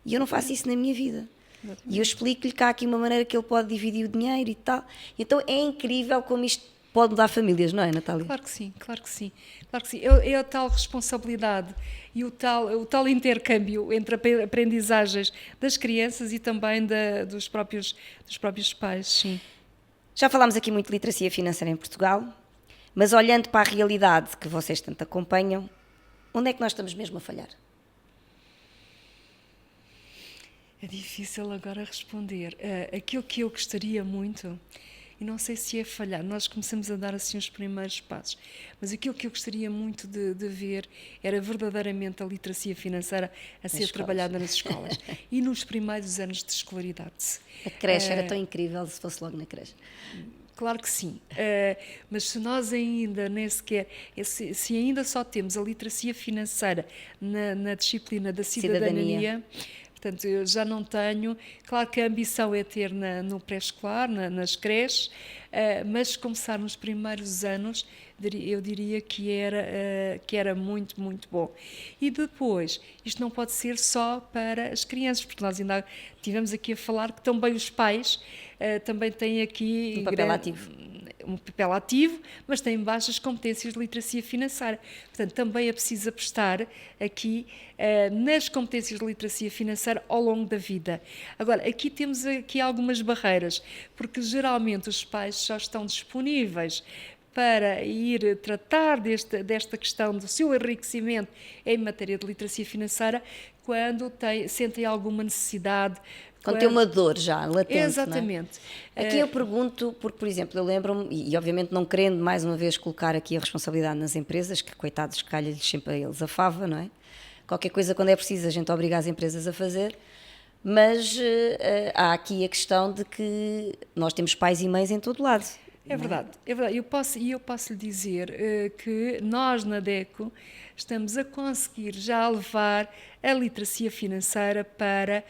e eu não faço isso na minha vida. E eu explico-lhe que há aqui uma maneira que ele pode dividir o dinheiro e tal. Então é incrível como isto pode mudar famílias, não é, Natália? Claro que sim, claro que sim. Claro que sim. É a tal responsabilidade e o tal intercâmbio entre aprendizagens das crianças e também dos próprios pais, sim. Já falámos aqui muito de literacia financeira em Portugal, mas olhando para a realidade que vocês tanto acompanham, onde é que nós estamos mesmo a falhar? É difícil agora responder. Aquilo que eu gostaria muito, e não sei se é falhar, nós começamos a dar assim os primeiros passos, mas aquilo que eu gostaria muito de ver era verdadeiramente a literacia financeira a ser trabalhada nas escolas e nos primeiros anos de escolaridade. A creche era tão incrível se fosse logo na creche. Claro que sim, mas se nós ainda nem sequer, se ainda só temos a literacia financeira na disciplina da cidadania. Portanto, eu já não tenho... Claro que a ambição é ter no pré-escolar, nas creches, mas começar nos primeiros anos, eu diria que era muito, muito bom. E depois, isto não pode ser só para as crianças, porque nós ainda tivemos aqui a falar que também os pais também têm aqui... um papel ativo, mas têm baixas competências de literacia financeira. Portanto, também é preciso apostar aqui nas competências de literacia financeira ao longo da vida. Agora, aqui temos algumas barreiras, porque geralmente os pais só estão disponíveis para ir tratar desta questão do seu enriquecimento em matéria de literacia financeira quando sentem alguma necessidade. Quando tem uma dor já latente. Exatamente. Não é? Aqui eu pergunto, porque, por exemplo, eu lembro-me, e obviamente não querendo mais uma vez colocar aqui a responsabilidade nas empresas, que coitados, calha-lhes sempre a eles a fava, não é? Qualquer coisa quando é preciso a gente obriga as empresas a fazer, mas há aqui a questão de que nós temos pais e mães em todo lado. É verdade, é verdade. Eu posso lhe dizer que nós na DECO estamos a conseguir já levar a literacia financeira para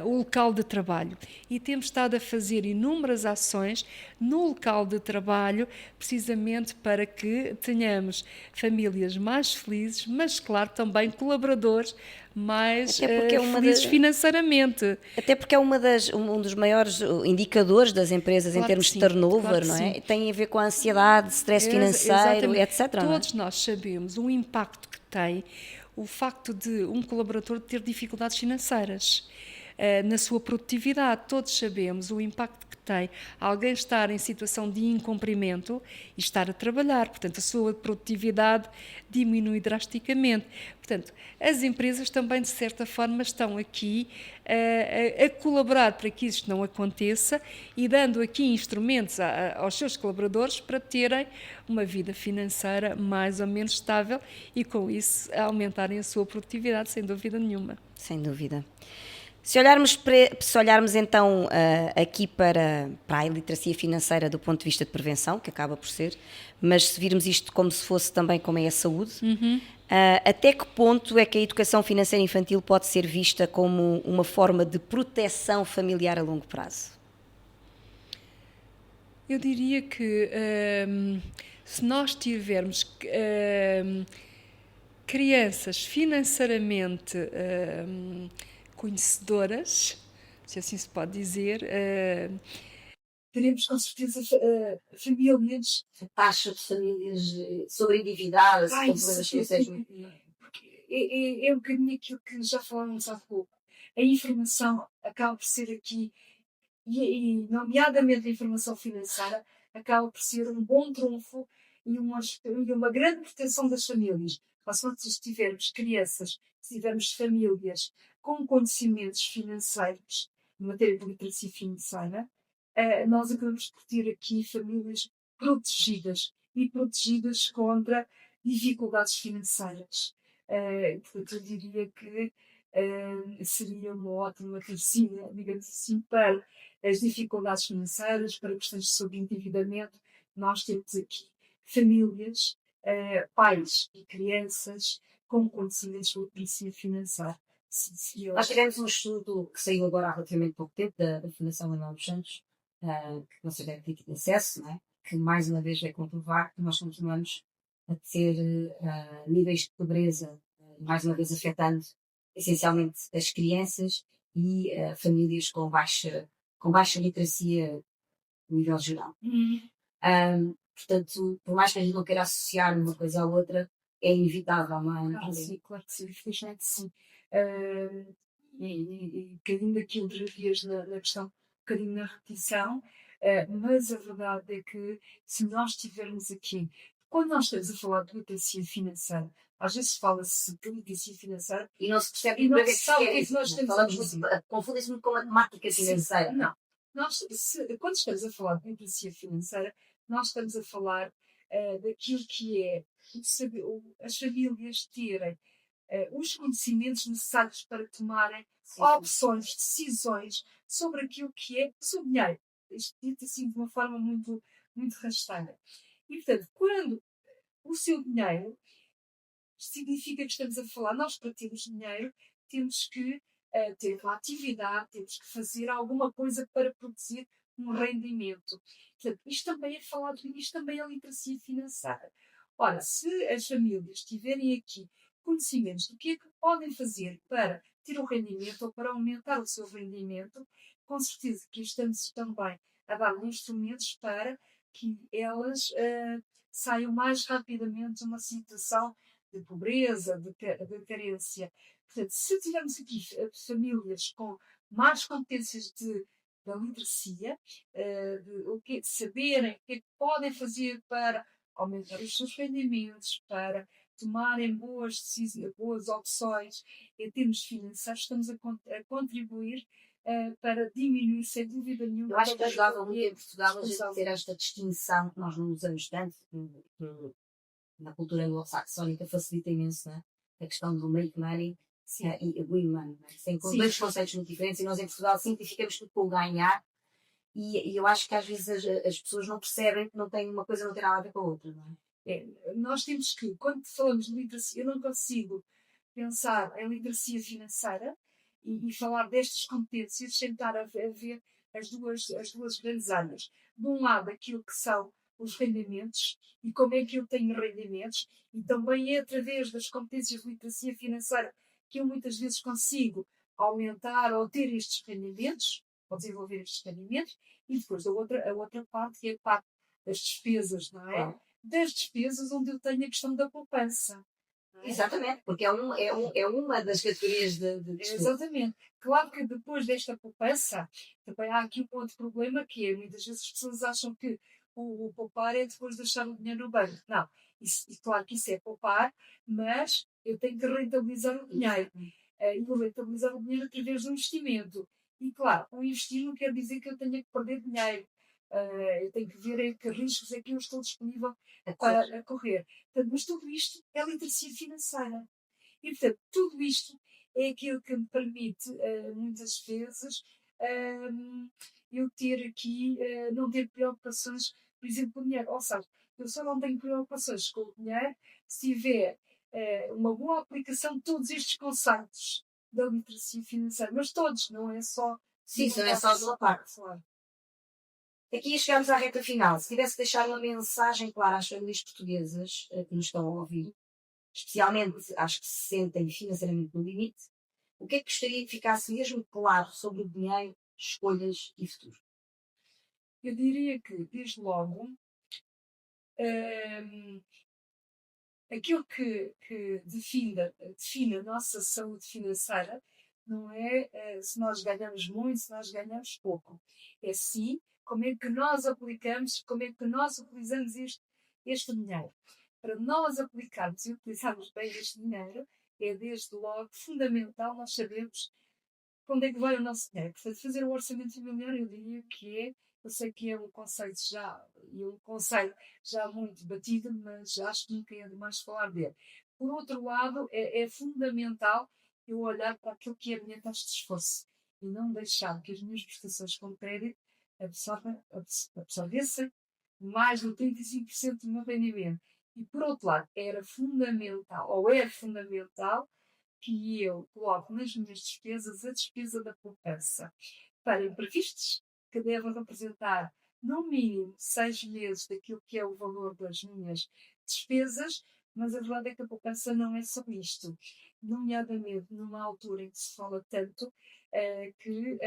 o local de trabalho. E temos estado a fazer inúmeras ações no local de trabalho, precisamente para que tenhamos famílias mais felizes, mas, claro, também colaboradores mais felizes financeiramente. Até porque é um dos maiores indicadores das empresas em termos de turnover, não é? Tem a ver com a ansiedade, stress financeiro, etc. Todos nós sabemos o impacto que tem o facto de um colaborador ter dificuldades financeiras na sua produtividade. Todos sabemos o impacto que tem alguém estar em situação de incumprimento e estar a trabalhar. Portanto, a sua produtividade diminui drasticamente. Portanto, as empresas também, de certa forma, estão aqui a colaborar para que isto não aconteça e dando aqui instrumentos aos seus colaboradores para terem uma vida financeira mais ou menos estável e, com isso, aumentarem a sua produtividade, sem dúvida nenhuma. Sem dúvida. Se olharmos então aqui para a iliteracia financeira do ponto de vista de prevenção, que acaba por ser, mas se virmos isto como se fosse também como é a saúde, até que ponto é que a educação financeira infantil pode ser vista como uma forma de proteção familiar a longo prazo? Eu diria que se nós tivermos crianças financeiramente conhecedoras, se assim se pode dizer, teremos com certeza famílias. A taxa de famílias sobreendividadas, com problemas financeiros. É um bocadinho aquilo que já falamos há pouco. A informação acaba por ser aqui, e nomeadamente a informação financeira, acaba por ser um bom trunfo e uma grande proteção das famílias. Mas se tivermos crianças, se tivermos famílias com conhecimentos financeiros, em matéria de literacia financeira, nós acabamos por ter aqui famílias protegidas e protegidas contra dificuldades financeiras. Portanto, eu diria que seria uma ótima medicina, digamos assim, para as dificuldades financeiras, para questões de sobreendividamento. Nós temos aqui famílias, pais e crianças com conhecimentos de literacia financeira. Sim, Nós tivemos um estudo que saiu agora há relativamente pouco tempo, da Fundação Manuel dos Santos, que você deve ter tido acesso, não é? Que mais uma vez vai comprovar que nós continuamos a ter níveis de pobreza, mais uma vez afetando essencialmente as crianças e famílias com baixa literacia a nível geral. Portanto, por mais que a gente não queira associar uma coisa à outra, é inevitável, não é? Sim, claro que sim, infelizmente sim. E um bocadinho daquilo que dias na questão, um bocadinho na repetição, mas a verdade é que se nós estivermos aqui, quando nós estamos a falar de literacia financeira, às vezes fala-se de literacia financeira E não se percebe e não para se sabe o que é que nós isso. estamos a Falamos dizer. muito, confundem-se muito com matemática financeira. Não. Quando estamos a falar de literacia financeira, nós estamos a falar daquilo que é as famílias terem os conhecimentos necessários para tomarem opções, decisões sobre aquilo que é o seu dinheiro. Isto dito assim de uma forma muito, muito rasteira. E, portanto, quando o seu dinheiro significa que estamos a falar, nós para termos dinheiro temos que ter uma atividade, temos que fazer alguma coisa para produzir um rendimento. Portanto, isto também é falado, isto também é literacia financeira. Ora, se as famílias tiverem aqui conhecimentos do que é que podem fazer para ter um rendimento ou para aumentar o seu rendimento, com certeza que estamos também a dar instrumentos para que elas saiam mais rapidamente de uma situação de pobreza, de carência. Portanto, se tivermos aqui famílias com mais competências da literacia, de saberem o que é que podem fazer para aumentar os seus rendimentos, para tomarem boas decisões, boas opções em termos financeiros, estamos a contribuir para diminuir, sem dúvida nenhuma. Eu acho que ajudava muito em Portugal a gente ter esta distinção que nós não usamos tanto, na cultura anglo-saxónica facilita imenso, né? A questão do make money e win money. Né? Tem dois conceitos muito diferentes e nós em Portugal simplificamos tudo com ganhar e eu acho que às vezes as pessoas não percebem que uma coisa não tem nada a ver com a outra. Não é? Nós temos que, quando falamos de literacia, eu não consigo pensar em literacia financeira e falar destas competências sem estar a ver as duas grandes áreas. De um lado, aquilo que são os rendimentos e como é que eu tenho rendimentos, e também é através das competências de literacia financeira que eu muitas vezes consigo aumentar ou ter estes rendimentos, ou desenvolver estes rendimentos, e depois a outra parte, que é a parte das despesas, não é? Das despesas onde eu tenho a questão da poupança. Exatamente, porque é uma das categorias de despesa. Exatamente. Claro que depois desta poupança, também há aqui um outro problema que é, muitas vezes as pessoas acham que o poupar é depois deixar o dinheiro no banco. Não. Claro que isso é poupar, mas eu tenho que rentabilizar o dinheiro. E vou rentabilizar o dinheiro através do investimento. E claro, o investir não quer dizer que eu tenha que perder dinheiro. Eu tenho que ver que riscos é que eu estou disponível para correr. Portanto, mas tudo isto é literacia financeira. E, portanto, tudo isto é aquilo que me permite, muitas vezes, eu ter aqui, não ter preocupações, por exemplo, com o dinheiro. Ou seja, eu só não tenho preocupações com o dinheiro se tiver uma boa aplicação de todos estes conceitos da literacia financeira, mas todos, não é só. Sim, não é só de uma parte. Claro. Aqui chegamos à reta final. Se tivesse que deixar uma mensagem clara às famílias portuguesas que nos estão a ouvir, especialmente às que se sentem financeiramente no limite, o que é que gostaria que ficasse mesmo claro sobre o dinheiro, escolhas e futuro? Eu diria que, desde logo, aquilo que define a nossa saúde financeira não é se nós ganhamos muito, se nós ganhamos pouco. É sim como é que nós aplicamos, como é que nós utilizamos este dinheiro. Para nós aplicarmos e utilizarmos bem este dinheiro, é desde logo fundamental nós sabermos para onde é que vai o nosso dinheiro. Portanto, fazer o orçamento familiar, eu diria que é, eu sei que é um conceito já muito batido, mas acho que nunca é demais falar dele. Por outro lado, é fundamental eu olhar para aquilo que é a minha taxa de esforço e não deixar que as minhas prestações com crédito absorvessem mais de 35% do meu rendimento. E, por outro lado, era fundamental, ou é fundamental, que eu coloco nas minhas despesas a despesa da poupança para imprevistos, que devem representar no mínimo 6 meses daquilo que é o valor das minhas despesas, mas a verdade é que a poupança não é só isto. Nomeadamente numa altura em que se fala tanto que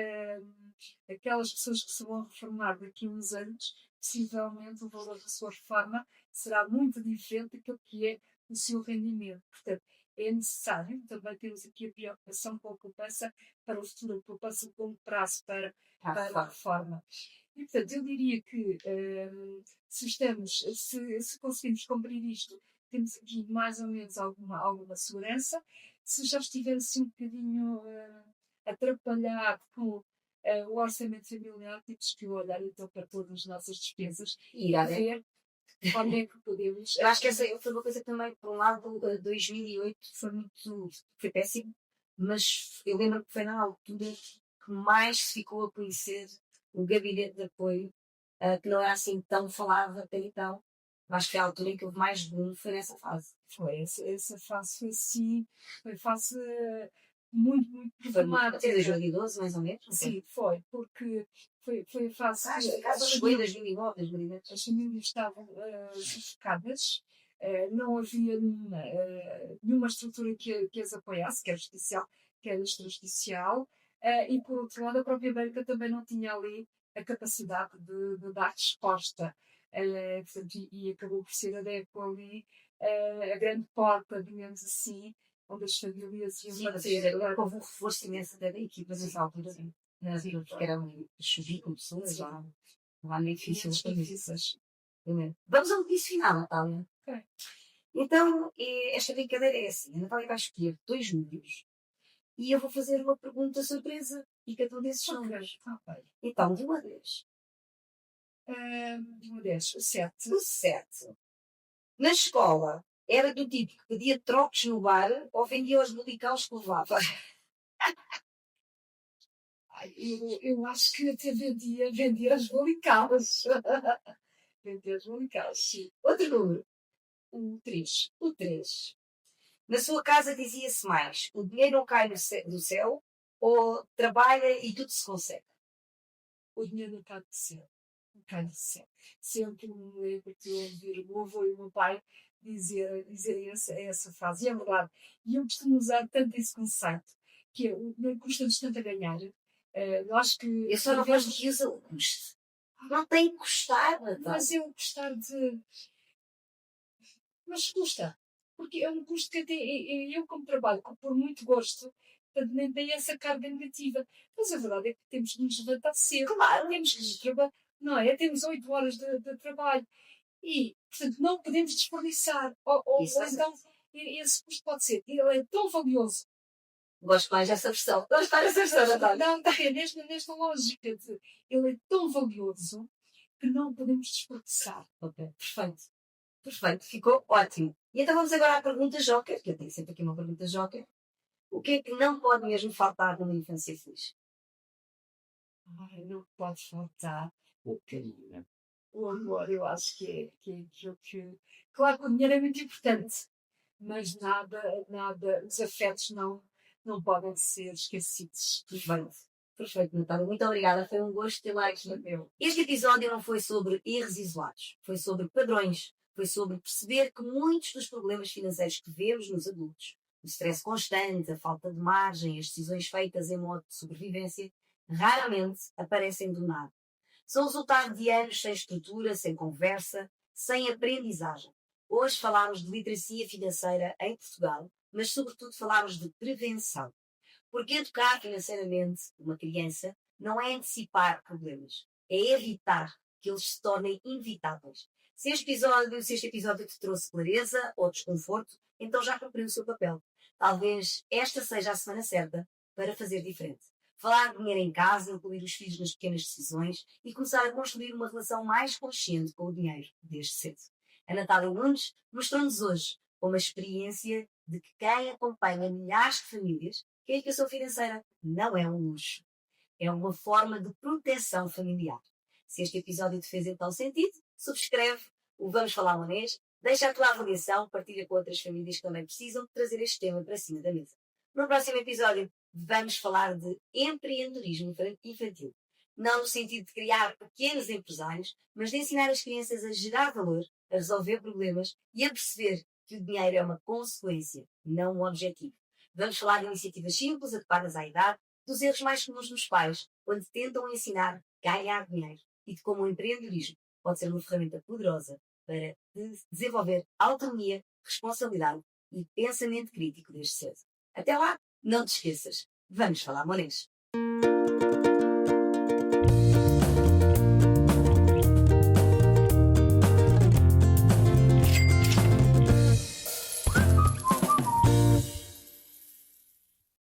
aquelas pessoas que se vão reformar daqui a uns anos, possivelmente o valor da sua reforma será muito diferente daquilo que é o seu rendimento. Portanto, é necessário também termos aqui a preocupação com a poupança para o futuro, a poupança de longo prazo para a reforma. E, portanto, eu diria que se conseguimos cumprir isto, temos aqui mais ou menos alguma segurança. Se já estiver assim um bocadinho atrapalhado com o orçamento familiar, temos que olhar então para todas as nossas despesas e ver de forma é que podemos. Eu acho que essa foi uma coisa que também, por um lado, 2008 foi péssimo, mas eu lembro que foi na altura que mais se ficou a conhecer o gabinete de apoio, que não era assim tão falado até então. Acho que foi a altura em que houve mais boom, foi nessa fase. Foi, essa fase foi sim, foi fase muito problemática. Até 2012, mais ou menos? Sim, foi, porque foi a fase que foi 2009, 2010. As famílias estavam sufocadas, não havia nenhuma estrutura que as apoiasse, quer judicial, quer extrajudicial, e por outro lado a própria banca também não tinha ali a capacidade de dar resposta. Portanto, e acabou por ser a DECO ali a grande porta, digamos assim, onde as famílias iam bater. Houve um reforço imenso da equipa nessa altura, porque eram chover com pessoas, lá meio difícil. Vamos ao notícia final, Natália. Okay. Então, esta brincadeira é assim: a Natália vai escolher 2 números e eu vou fazer uma pergunta surpresa e cada um desses números. Okay. Então, de 1 a 10. De 1 a 10, o 7. O 7. Na escola, era do tipo que pedia trocos no bar ou vendia os bolicaus que levava? Eu acho que até vendia as bolicaus. Vendia as bolicaus, sim. Outro número. O 3. O 3. Na sua casa dizia-se mais: o dinheiro não cai do céu ou trabalha e tudo se consegue? O dinheiro não cai do céu. Não cai do céu. Sempre me lembro de ouvir o meu avô e o meu pai dizer essa frase. E é verdade. E eu costumo usar tanto esse conceito, que é o dinheiro custa-nos tanto a ganhar. Eu acho que. Eu só não vejo que usa o custo. Não tem que custar, Natália. Mas é um custar de. Mas custa. Porque é um custo que até eu, como trabalho por muito gosto, portanto, nem tem essa carga negativa. Mas a verdade é que temos que nos levantar cedo. Claro. Temos que trabalhar. Não é? Temos 8 horas de trabalho. E, portanto, não podemos desperdiçar. Ou então, esse custo pode ser. Ele é tão valioso. Gosto mais dessa versão. Gosto mais dessa versão, Natália. Não, está bem. Nesta lógica de ele é tão valioso que não podemos desperdiçar. Ok, perfeito. Perfeito, ficou ótimo. E então vamos agora à pergunta Joker, que eu tenho sempre aqui uma pergunta Joker. O que é que não pode mesmo faltar numa infância feliz? Ai, não pode faltar o carinho, o amor. Eu acho que é aquilo que. Claro que o dinheiro é muito importante, mas nada, os afetos não podem ser esquecidos. Perfeito. Perfeito, Natália. Muito obrigada. Foi um gosto ter lá aqui. Eu. Este episódio não foi sobre erros isolados. Foi sobre padrões. Foi sobre perceber que muitos dos problemas financeiros que vemos nos adultos, o stress constante, a falta de margem, as decisões feitas em modo de sobrevivência, raramente aparecem do nada. São resultado de anos sem estrutura, sem conversa, sem aprendizagem. Hoje falámos de literacia financeira em Portugal, mas sobretudo falámos de prevenção. Porque educar financeiramente uma criança não é antecipar problemas, é evitar que eles se tornem inevitáveis. Se este episódio te trouxe clareza ou desconforto, então já cumpriu o seu papel. Talvez esta seja a semana certa para fazer diferente. Falar de dinheiro em casa, incluir os filhos nas pequenas decisões e começar a construir uma relação mais consciente com o dinheiro, desde cedo. A Natália Nunes mostrou-nos hoje uma experiência de que quem acompanha milhares de famílias, que a educação financeira não é um luxo, é uma forma de proteção familiar. Se este episódio te fez então sentido, subscreve o Vamos Falar Monês, deixa a tua avaliação, partilha com outras famílias que também precisam de trazer este tema para cima da mesa. No próximo episódio vamos falar de empreendedorismo infantil. Não no sentido de criar pequenos empresários, mas de ensinar as crianças a gerar valor, a resolver problemas e a perceber que o dinheiro é uma consequência, não um objetivo. Vamos falar de iniciativas simples, adequadas à idade, dos erros mais comuns dos pais, quando tentam ensinar a ganhar dinheiro e de como o empreendedorismo pode ser uma ferramenta poderosa para desenvolver autonomia, responsabilidade e pensamento crítico desde cedo. Até lá, não te esqueças. Vamos falar monês.